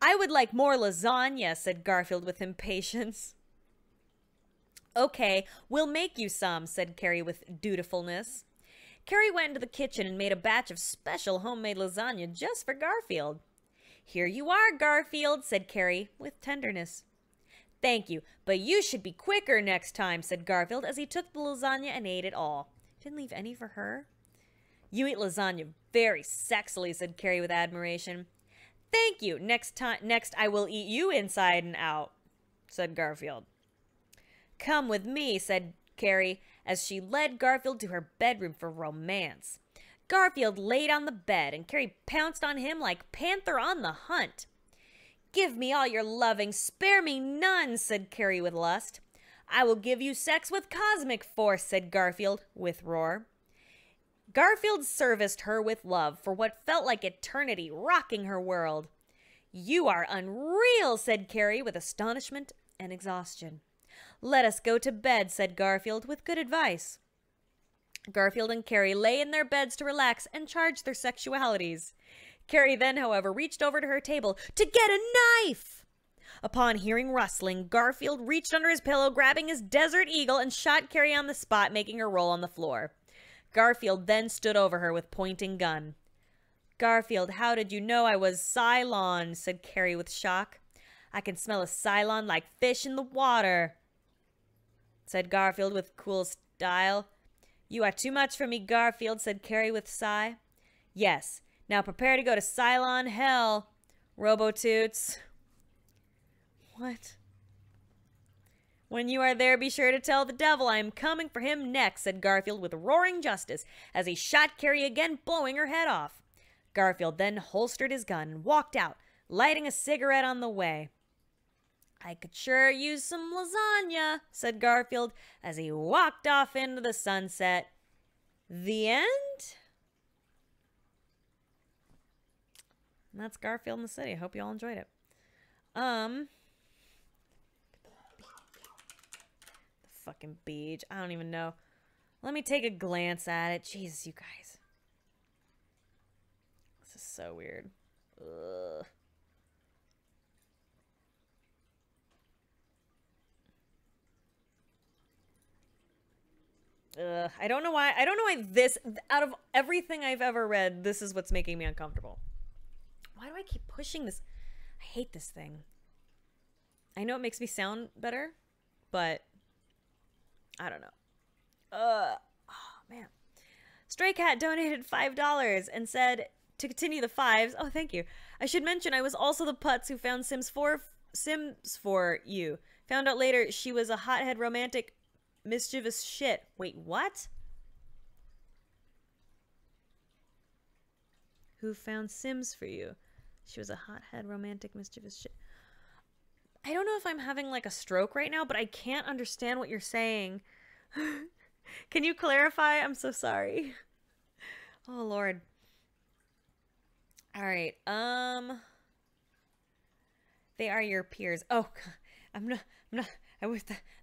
I would like more lasagna, said Garfield with impatience. Okay, we'll make you some, said Carrie with dutifulness. Carrie went into the kitchen and made a batch of special homemade lasagna just for Garfield. Here you are, Garfield, said Carrie with tenderness. Thank you, but you should be quicker next time, said Garfield as he took the lasagna and ate it all. Didn't leave any for her? You eat lasagna very sexily, said Carrie with admiration. Thank you. Next I will eat you inside and out, said Garfield. Come with me, said Carrie, as she led Garfield to her bedroom for romance. Garfield laid on the bed, and Carrie pounced on him like panther on the hunt. Give me all your loving, spare me none, said Carrie with lust. I will give you sex with cosmic force, said Garfield with roar. Garfield serviced her with love for what felt like eternity, rocking her world. You are unreal, said Carrie with astonishment and exhaustion. Let us go to bed, said Garfield with good advice. Garfield and Carrie lay in their beds to relax and charge their sexualities. Carrie then, however, reached over to her table to get a knife. Upon hearing rustling, Garfield reached under his pillow, grabbing his Desert Eagle, and shot Carrie on the spot, making her roll on the floor. Garfield then stood over her with pointing gun. Garfield, how did you know I was Cylon? Said Carrie with shock. I can smell a Cylon like fish in the water, said Garfield with cool style. You are too much for me, Garfield, said Carrie with sigh. Yes, now prepare to go to Cylon hell, Robotoots. What? When you are there, be sure to tell the devil I am coming for him next, said Garfield with roaring justice as he shot Carrie again, blowing her head off. Garfield then holstered his gun and walked out, lighting a cigarette on the way. I could sure use some lasagna, said Garfield as he walked off into the sunset. The end? And that's Garfield in the City. I hope you all enjoyed it. The fucking beach. I don't even know. Let me take a glance at it. Jesus, you guys. This is so weird. Ugh. I don't know why this, out of everything I've ever read, this is what's making me uncomfortable. Why do I keep pushing this? I hate this thing. I know it makes me sound better, but I don't know. Oh, man. Stray Cat donated $5 and said, to continue the fives, oh, thank you. I should mention I was also the putz who found Sims for you. Found out later she was a hothead romantic mischievous shit. Wait, what? who found Sims for you. She was a hothead, romantic, mischievous shit. I don't know if I'm having like a stroke right now, but I can't understand what you're saying. Can you clarify? I'm so sorry. Oh, Lord. All right. They are your peers. Oh, I'm not,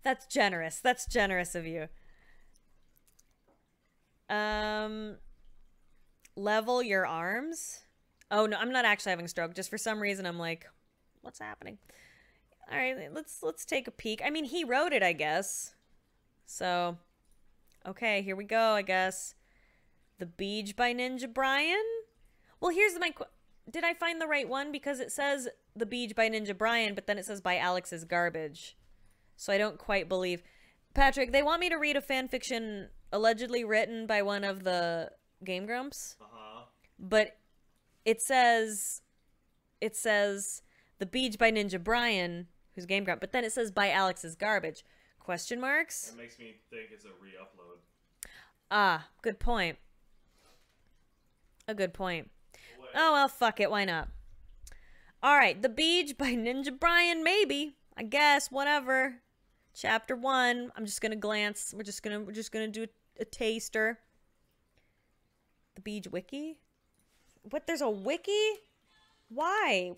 that's generous. That's generous of you. Level your arms. Oh, no, I'm not actually having a stroke. Just for some reason, I'm like, what's happening? All right, let's take a peek. I mean, he wrote it, I guess. So, okay, here we go, I guess. The Beach by Ninja Brian? Well, here's my... Did I find the right one? Because it says The Beach by Ninja Brian, but then it says by Alex's Garbage. So I don't quite believe... Patrick, they want me to read a fanfiction allegedly written by one of the Game Grumps. Uh-huh. But it says... The Beach by Ninja Brian, who's Game Grump, but then it says by Alex's Garbage. Question marks? That makes me think it's a re-upload. Ah, good point. A good point. Oh, well, fuck it. Why not? All right. The Beach by Ninja Brian, maybe. I guess. Whatever. Chapter 1. I'm just going to glance. We're just going to do a taster. The Beach wiki? What? There's a wiki? Why?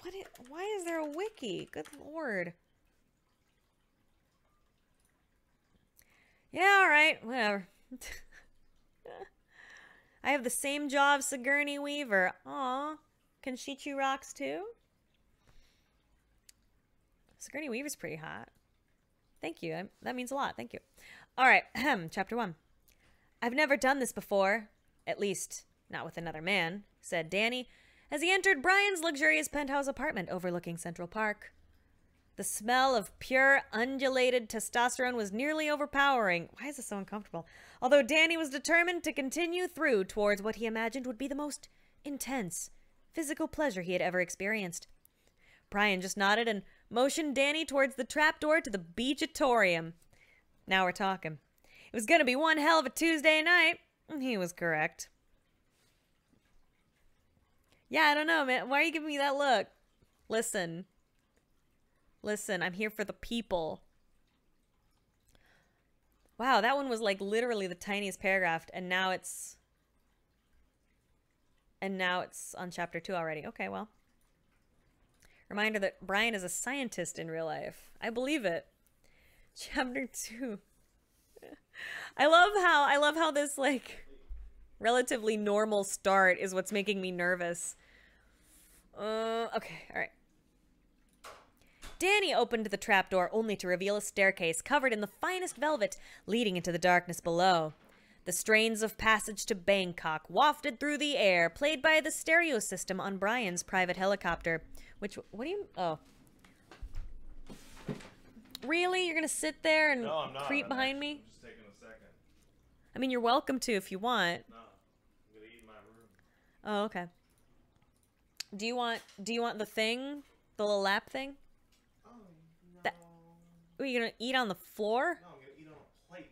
Why is there a wiki? Good Lord. Yeah, all right. Whatever. I have the same jaw of Sigourney Weaver. Aw. Can she chew rocks too? Sigourney Weaver's pretty hot. Thank you. That means a lot. Thank you. All right. Chapter 1. I've never done this before. At least, not with another man, said Danny, as he entered Brian's luxurious penthouse apartment overlooking Central Park. The smell of pure, undulated testosterone was nearly overpowering. Why is this so uncomfortable? Although Danny was determined to continue through towards what he imagined would be the most intense physical pleasure he had ever experienced. Brian just nodded and motioned Danny towards the trapdoor to the Beachatorium. Now we're talking. It was going to be one hell of a Tuesday night. He was correct. Yeah, I don't know, man. Why are you giving me that look? Listen, I'm here for the people. Wow, that one was like literally the tiniest paragraph, and now it's on chapter 2 already. Okay, well. Reminder that Brian is a scientist in real life. I believe it. Chapter 2. I love how this like relatively normal start is what's making me nervous. Okay, all right. Danny opened the trapdoor only to reveal a staircase covered in the finest velvet leading into the darkness below. The strains of Passage to Bangkok wafted through the air, played by the stereo system on Brian's private helicopter. What do you... Oh. Really? You're gonna sit there and No, I'm not. creep behind me? I'm just taking a second. I mean, you're welcome to if you want. No, I'm gonna eat in my room. Oh, okay. Do you want the thing? The little lap thing? Oh, no. Are you gonna eat on the floor? No, I'm gonna eat on a plate.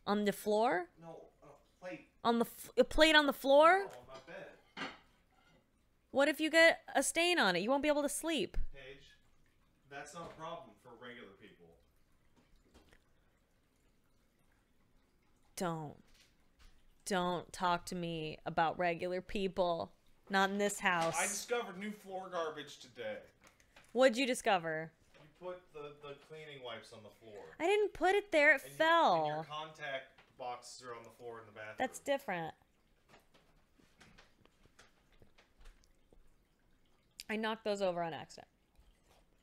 On the floor? No, on a plate. On a plate on the floor? No, on my bed. What if you get a stain on it? You won't be able to sleep. Paige, that's not a problem for regular people. Don't talk to me about regular people. Not in this house. I discovered new floor garbage today. What'd you discover? You put the cleaning wipes on the floor. I didn't put it there. It fell. And your contact boxes are on the floor in the bathroom. That's different. I knocked those over on accident.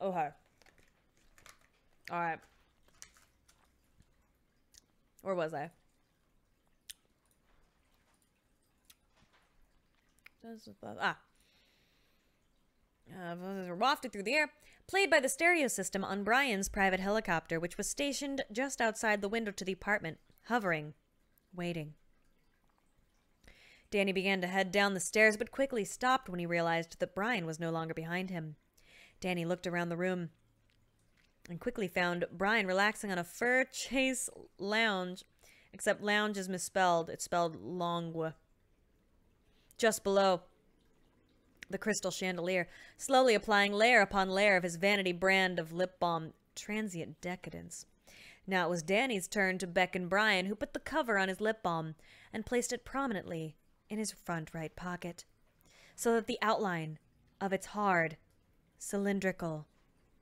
Okay. All right. Where was I? Wafted through the air, played by the stereo system on Brian's private helicopter, which was stationed just outside the window to the apartment, hovering, waiting. Danny began to head down the stairs, but quickly stopped when he realized that Brian was no longer behind him. Danny looked around the room and quickly found Brian relaxing on a fur chase lounge, except lounge is misspelled. It's spelled longue. Just below, the crystal chandelier, slowly applying layer upon layer of his vanity brand of lip balm, transient decadence. Now it was Danny's turn to beckon Brian, who put the cover on his lip balm and placed it prominently in his front right pocket, so that the outline of its hard, cylindrical,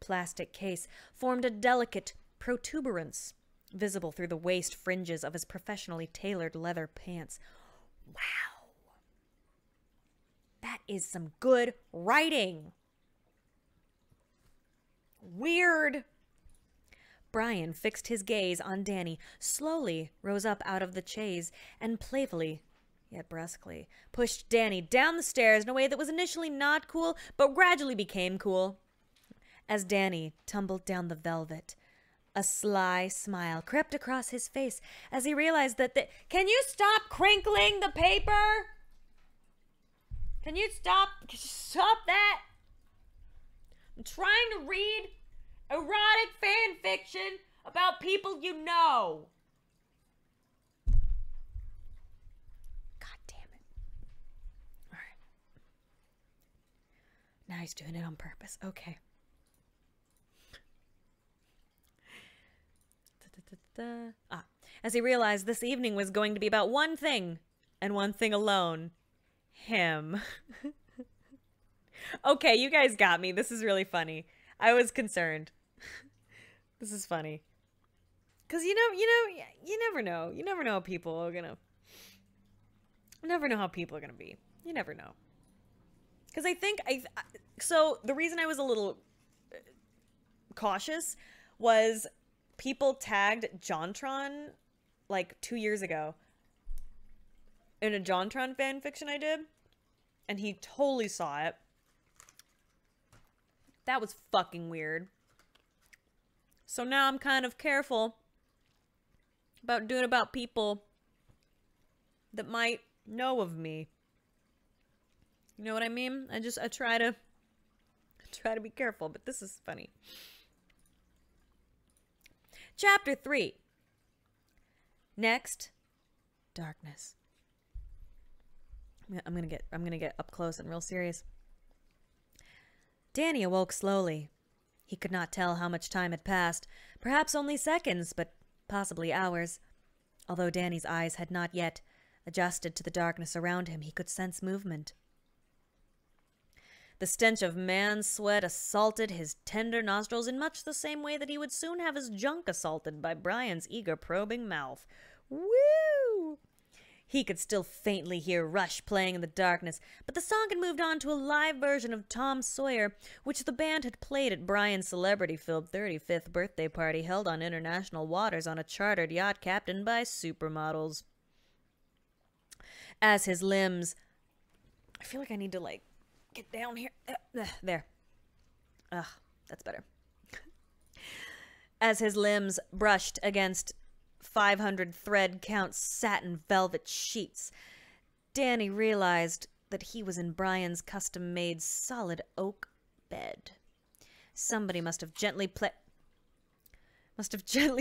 plastic case formed a delicate protuberance visible through the waist fringes of his professionally tailored leather pants. Wow. That is some good writing. Weird. Brian fixed his gaze on Danny, slowly rose up out of the chaise, and playfully, yet brusquely, pushed Danny down the stairs in a way that was initially not cool, but gradually became cool. As Danny tumbled down the velvet, a sly smile crept across his face as he realized that Can you stop crinkling the paper? Can you stop that? I'm trying to read erotic fan fiction about people you know. God damn it. All right. Now he's doing it on purpose. Okay. As he realized this evening was going to be about one thing, and one thing alone. Him. Okay, you guys got me. This is really funny. I was concerned. This is funny. Because, you never know. You never know how people are gonna... You never know how people are gonna be. You never know. Because I think... So, the reason I was a little cautious was people tagged JonTron, like, 2 years ago in a JonTron fanfiction I did. And he totally saw it. That was fucking weird. So now I'm kind of careful about doing about people that might know of me. You know what I mean? I try to be careful, but this is funny. Chapter 3. Next, darkness. I'm gonna get up close and real serious. Danny awoke slowly. He could not tell how much time had passed, perhaps only seconds, but possibly hours. Although Danny's eyes had not yet adjusted to the darkness around him, he could sense movement. The stench of man's sweat assaulted his tender nostrils in much the same way that he would soon have his junk assaulted by Brian's eager, probing mouth. Woo! He could still faintly hear Rush playing in the darkness, but the song had moved on to a live version of Tom Sawyer, which the band had played at Brian's celebrity-filled 35th birthday party held on international waters on a chartered yacht captained by supermodels. As his limbs... I feel like I need to, like, get down here. There. Ugh, that's better. As his limbs brushed against 500 thread count satin velvet sheets, Danny realized that he was in Brian's custom-made solid oak bed. Somebody must have gently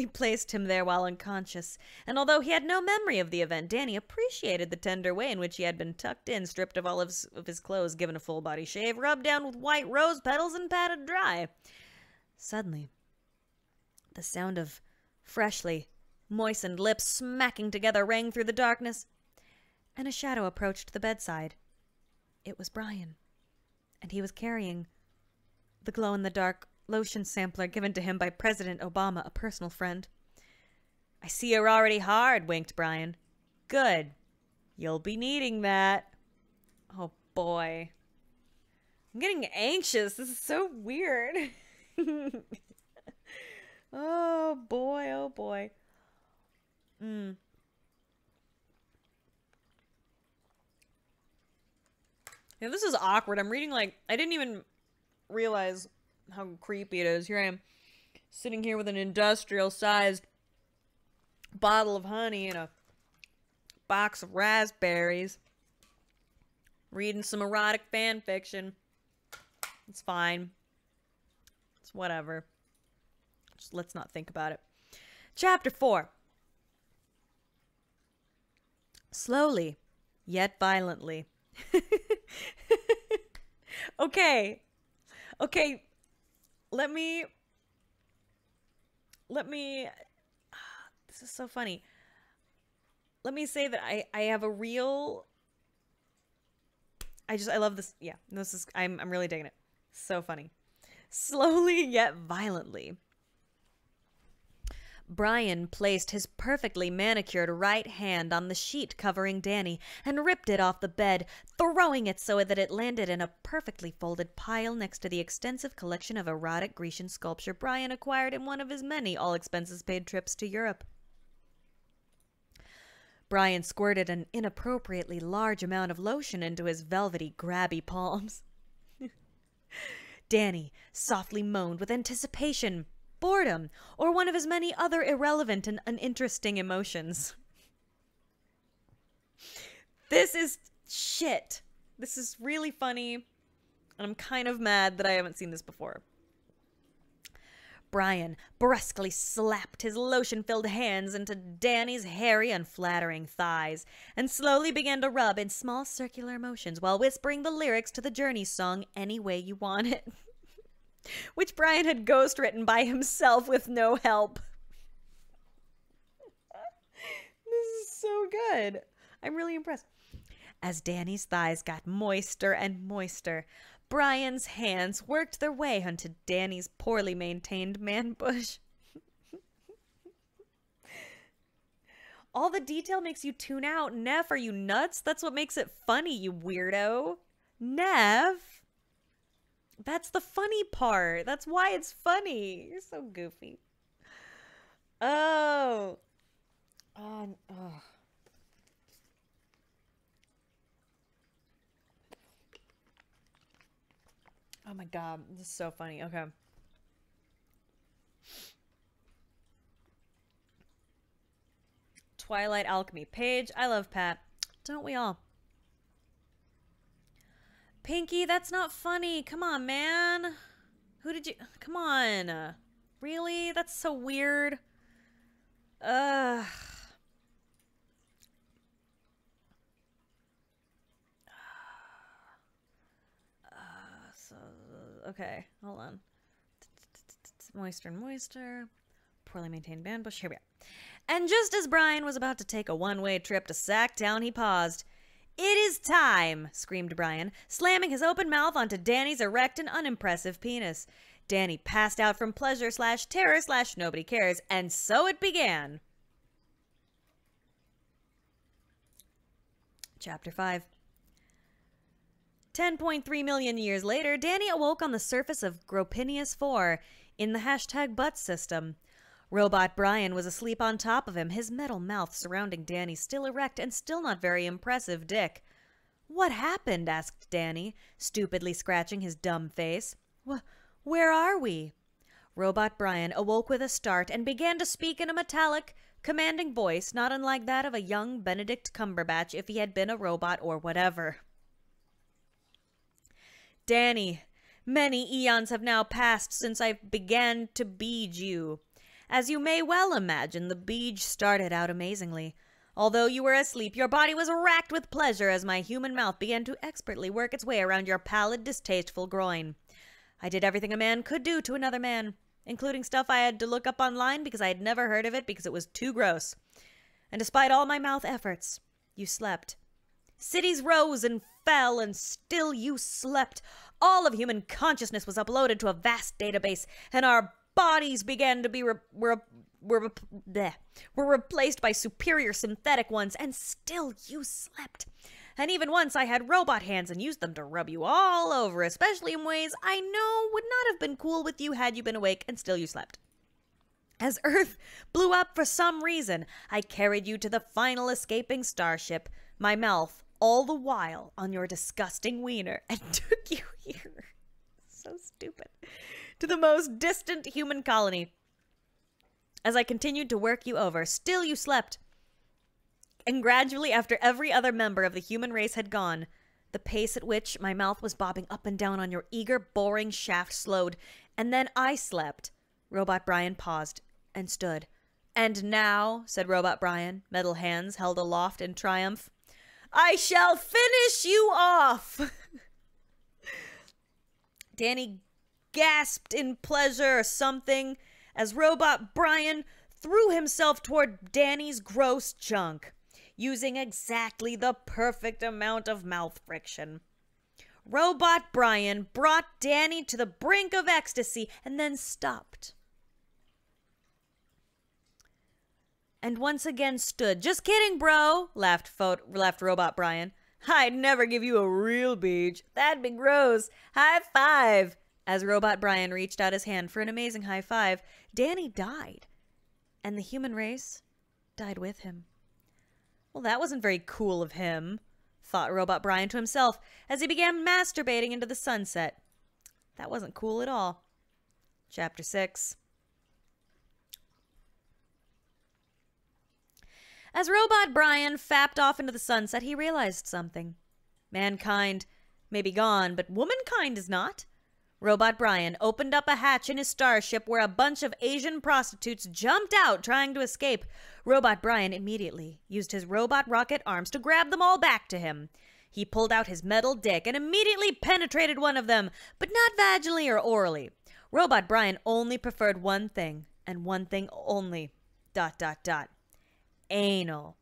placed him there while unconscious, and although he had no memory of the event, Danny appreciated the tender way in which he had been tucked in, stripped of all of his clothes, given a full-body shave, rubbed down with white rose petals, and patted dry. Suddenly, the sound of freshly moistened lips smacking together rang through the darkness, and a shadow approached the bedside. It was Brian, and he was carrying the glow-in-the-dark lotion sampler given to him by President Obama, a personal friend. "I see you're already hard," winked Brian. "Good. You'll be needing that." Oh, boy. I'm getting anxious. This is so weird. Oh, boy. Oh, boy. Yeah, this is awkward. I'm reading, like, I didn't even realize how creepy it is. Here I am, sitting here with an industrial-sized bottle of honey and a box of raspberries, reading some erotic fan fiction. It's fine. It's whatever. Just let's not think about it. Chapter 4. Slowly, yet violently. Okay. Okay. Let me this is so funny. Let me say that I have a real I love this. Yeah, this is I'm really digging it. So funny. Slowly yet violently, Brian placed his perfectly manicured right hand on the sheet covering Danny and ripped it off the bed, throwing it so that it landed in a perfectly folded pile next to the extensive collection of erotic Grecian sculpture Brian acquired in one of his many all-expenses-paid trips to Europe. Brian squirted an inappropriately large amount of lotion into his velvety, grabby palms. Danny softly moaned with anticipation, boredom, or one of his many other irrelevant and uninteresting emotions. This is shit. This is really funny, and I'm kind of mad that I haven't seen this before. Brian brusquely slapped his lotion-filled hands into Danny's hairy, unflattering thighs, and slowly began to rub in small circular motions while whispering the lyrics to the Journey song Any Way You Want It, which Brian had ghost-written by himself with no help. This is so good. I'm really impressed. As Danny's thighs got moister and moister, Brian's hands worked their way onto Danny's poorly maintained man bush. All the detail makes you tune out. Nev, are you nuts? That's what makes it funny, you weirdo. Nev. That's the funny part. That's why it's funny. You're so goofy. Oh. Oh. Oh my god, this is so funny. Okay. Twilight Alchemy. Paige, I love Pat. Don't we all? Pinky, that's not funny. Come on, man. Who did you... Come on. Really? That's so weird. Ugh. Okay, hold on. Moister and moister. Poorly maintained band bush. Here we are. And just as Brian was about to take a one-way trip to Sacktown, he paused. "It is time!" screamed Brian, slamming his open mouth onto Danny's erect and unimpressive penis. Danny passed out from pleasure/terror/nobody cares, and so it began. Chapter 5. 10.3 million years later, Danny awoke on the surface of Gropinius 4 in the #butt system. Robot Brian was asleep on top of him, his metal mouth surrounding Danny's still erect and still not very impressive dick. "What happened?" asked Danny, stupidly scratching his dumb face. "Where are we?" Robot Brian awoke with a start and began to speak in a metallic, commanding voice not unlike that of a young Benedict Cumberbatch if he had been a robot or whatever. "Danny, many eons have now passed since I began to beej you. As you may well imagine, the beej started out amazingly. Although you were asleep, your body was racked with pleasure as my human mouth began to expertly work its way around your pallid, distasteful groin. I did everything a man could do to another man, including stuff I had to look up online because I had never heard of it because it was too gross. And despite all my mouth efforts, you slept. Cities rose and fell, and still you slept. All of human consciousness was uploaded to a vast database, and our bodies began to be were replaced by superior synthetic ones, and still you slept. And even once I had robot hands and used them to rub you all over, especially in ways I know would not have been cool with you had you been awake, and still you slept. As Earth blew up for some reason, I carried you to the final escaping starship, my mouth all the while on your disgusting wiener, and took you here." So stupid. "To the most distant human colony. As I continued to work you over, still you slept. And gradually, after every other member of the human race had gone, the pace at which my mouth was bobbing up and down on your eager, boring shaft slowed, and then I slept." Robot Brian paused and stood. "And now," said Robot Brian, metal hands held aloft in triumph, "I shall finish you off." Danny gasped in pleasure or something as Robot Brian threw himself toward Danny's gross junk, using exactly the perfect amount of mouth friction. Robot Brian brought Danny to the brink of ecstasy and then stopped. And once again stood. Just kidding, bro, laughed Robot Brian. I'd never give you a real beach. That'd be gross. High five. As Robot Brian reached out his hand for an amazing high five, Danny died. And the human race died with him. Well, that wasn't very cool of him, thought Robot Brian to himself as he began masturbating into the sunset. That wasn't cool at all. Chapter 6. As Robot Brian fapped off into the sunset, he realized something. Mankind may be gone, but womankind is not. Robot Brian opened up a hatch in his starship where a bunch of Asian prostitutes jumped out trying to escape. Robot Brian immediately used his robot rocket arms to grab them all back to him. He pulled out his metal dick and immediately penetrated one of them, but not vaginally or orally. Robot Brian only preferred one thing, and one thing only. ... Anal.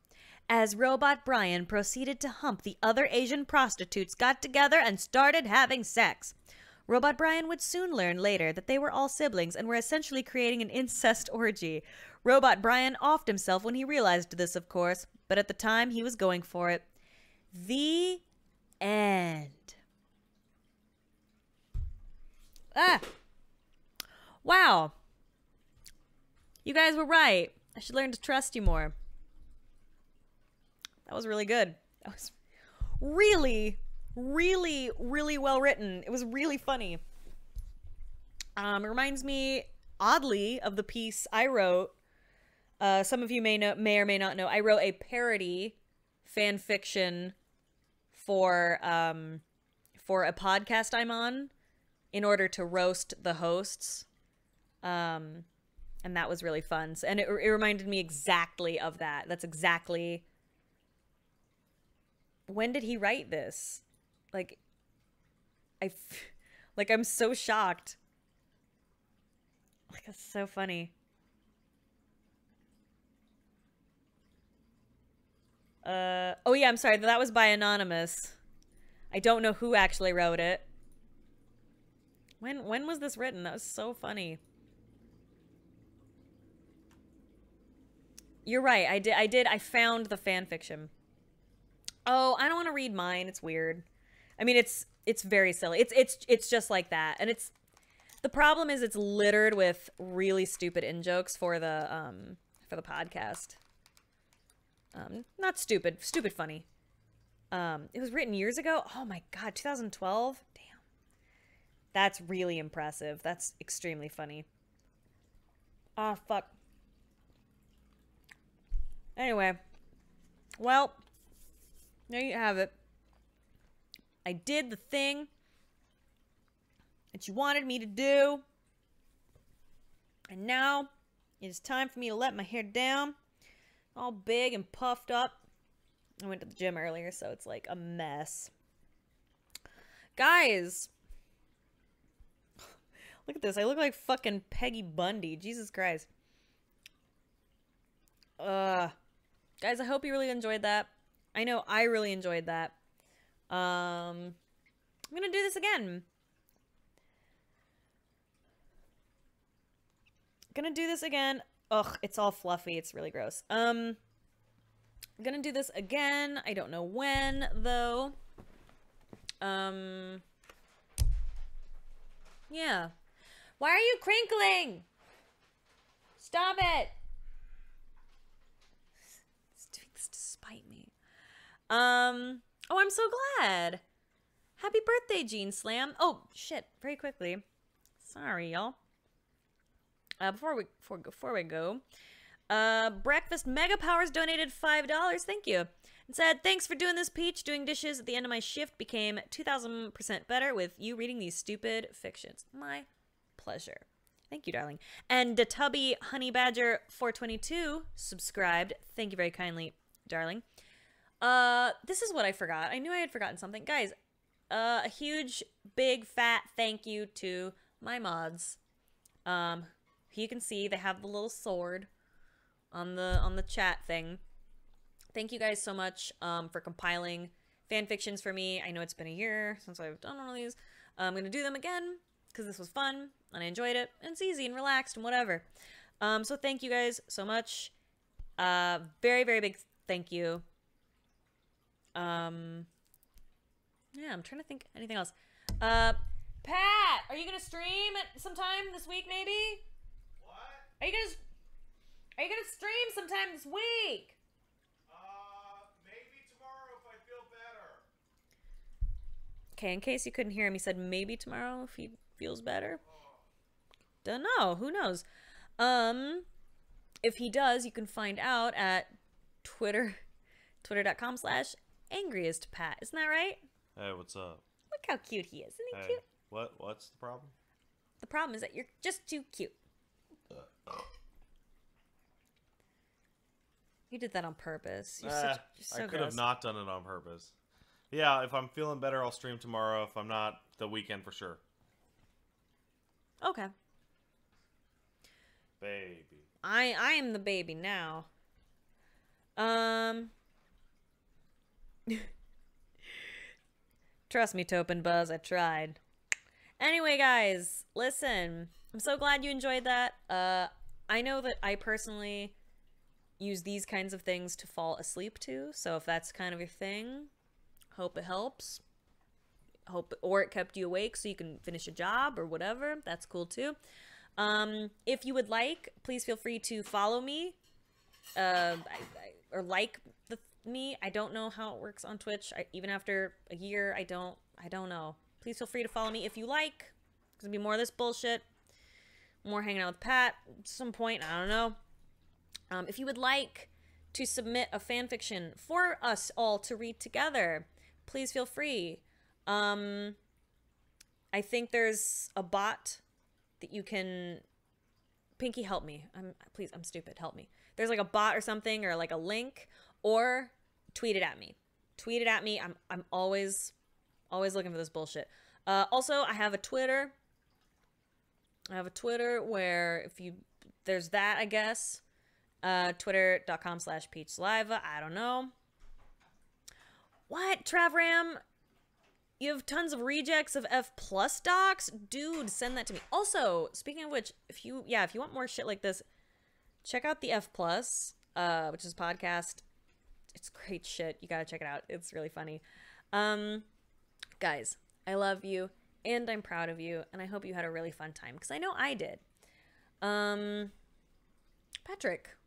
As Robot Brian proceeded to hump, the other Asian prostitutes got together and started having sex. Robot Brian would soon learn later that they were all siblings and were essentially creating an incest orgy. Robot Brian offed himself when he realized this, of course, but at the time he was going for it. The end. Wow. You guys were right. I should learn to trust you more. That was really good. That was really, really, really well written. It was really funny. It reminds me, oddly, of the piece I wrote. Some of you may or may not know. I wrote a parody fan fiction for a podcast I'm on in order to roast the hosts. And that was really fun. And it reminded me exactly of that. That's exactly... When did he write this? I'm so shocked. It's so funny. Oh yeah, I'm sorry. That was by Anonymous. I don't know who actually wrote it. When was this written? That was so funny. You're right. I found the fan fiction. Oh, I don't want to read mine. It's weird. I mean, it's very silly. It's just like that. And the problem is it's littered with really stupid in-jokes for the podcast. Not stupid, funny. It was written years ago. Oh my God, 2012. Damn. That's really impressive. That's extremely funny. Ah, fuck. Anyway. Well, there you have it. I did the thing that you wanted me to do. And now it is time for me to let my hair down. All big and puffed up. I went to the gym earlier, so it's like a mess. Guys. Look at this. I look like fucking Peggy Bundy. Jesus Christ. Guys, I hope you really enjoyed that. I know I really enjoyed that. I'm gonna do this again. Ugh, it's all fluffy. It's really gross. I'm gonna do this again. I don't know when, though. Yeah. Why are you crinkling? Stop it. It's doing this to spite me. Oh, I'm so glad. Happy birthday, Gene Slam. Oh, shit. Very quickly. Sorry, y'all. Before we go, Breakfast Mega Powers donated $5. Thank you. And said, thanks for doing this, Peach. Doing dishes at the end of my shift became 2,000% better with you reading these stupid fictions. My pleasure. Thank you, darling. And Tubby Honey Badger 422 subscribed. Thank you very kindly, darling. This is what I forgot. I knew I had forgotten something. Guys, a huge, big, fat thank you to my mods. You can see they have the little sword on the chat thing. Thank you guys so much for compiling fanfictions for me. I know it's been a year since I've done one of these. I'm gonna do them again because this was fun and I enjoyed it and it's easy and relaxed and whatever. So thank you guys so much. Very, very big thank you. Yeah, I'm trying to think anything else. Pat, are you gonna stream at sometime this week maybe? What? Are you gonna stream sometime this week? Maybe tomorrow if I feel better. Okay, in case you couldn't hear him, he said maybe tomorrow if he feels better. Don't know. Who knows? If he does, you can find out at twitter.com/angriestpat. Isn't that right? Hey, what's up? Look how cute he is. Isn't he Hey, cute? what's the problem? The problem is that you're just too cute. You did that on purpose. You're so I could have gross. not done it on purpose. Yeah, if I'm feeling better, I'll stream tomorrow. If I'm not, the weekend for sure. Okay. Baby. I am the baby now. Trust me, Topin Buzz, I tried. Anyway, guys, listen. I'm so glad you enjoyed that. I know that I personally use these kinds of things to fall asleep to, so if that's kind of your thing, hope it helps. Or it kept you awake so you can finish a job or whatever. That's cool too. If you would like, please feel free to follow me, or like me. I don't know how it works on Twitch. Even after a year, I don't know. Please feel free to follow me if you like. There's gonna be more of this bullshit, more hanging out with Pat at some point. I don't know. If you would like to submit a fanfiction for us all to read together, please feel free. I think there's a bot that you can... Pinky, help me. Please, I'm stupid. Help me. There's like a bot or something, or like a link, or tweet it at me. Tweet it at me. I'm always looking for this bullshit. Also, I have a Twitter. Where there's that, I guess. Twitter.com/peachsaliva. I don't know. What? Travram? You have tons of rejects of F+ docs? Dude, send that to me. Also, speaking of which, if you want more shit like this, check out the F+, which is a podcast. It's great shit. You gotta check it out. It's really funny. Guys, I love you, and I'm proud of you, and I hope you had a really fun time, because I know I did. Patrick.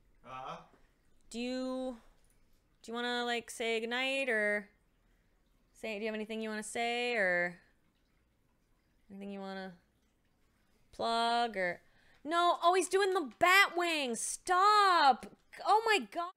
Do you want to, like, say goodnight, or... do you have anything you want to say, or anything you want to plug, or... No, oh, he's doing the bat wing. Stop. Oh my God.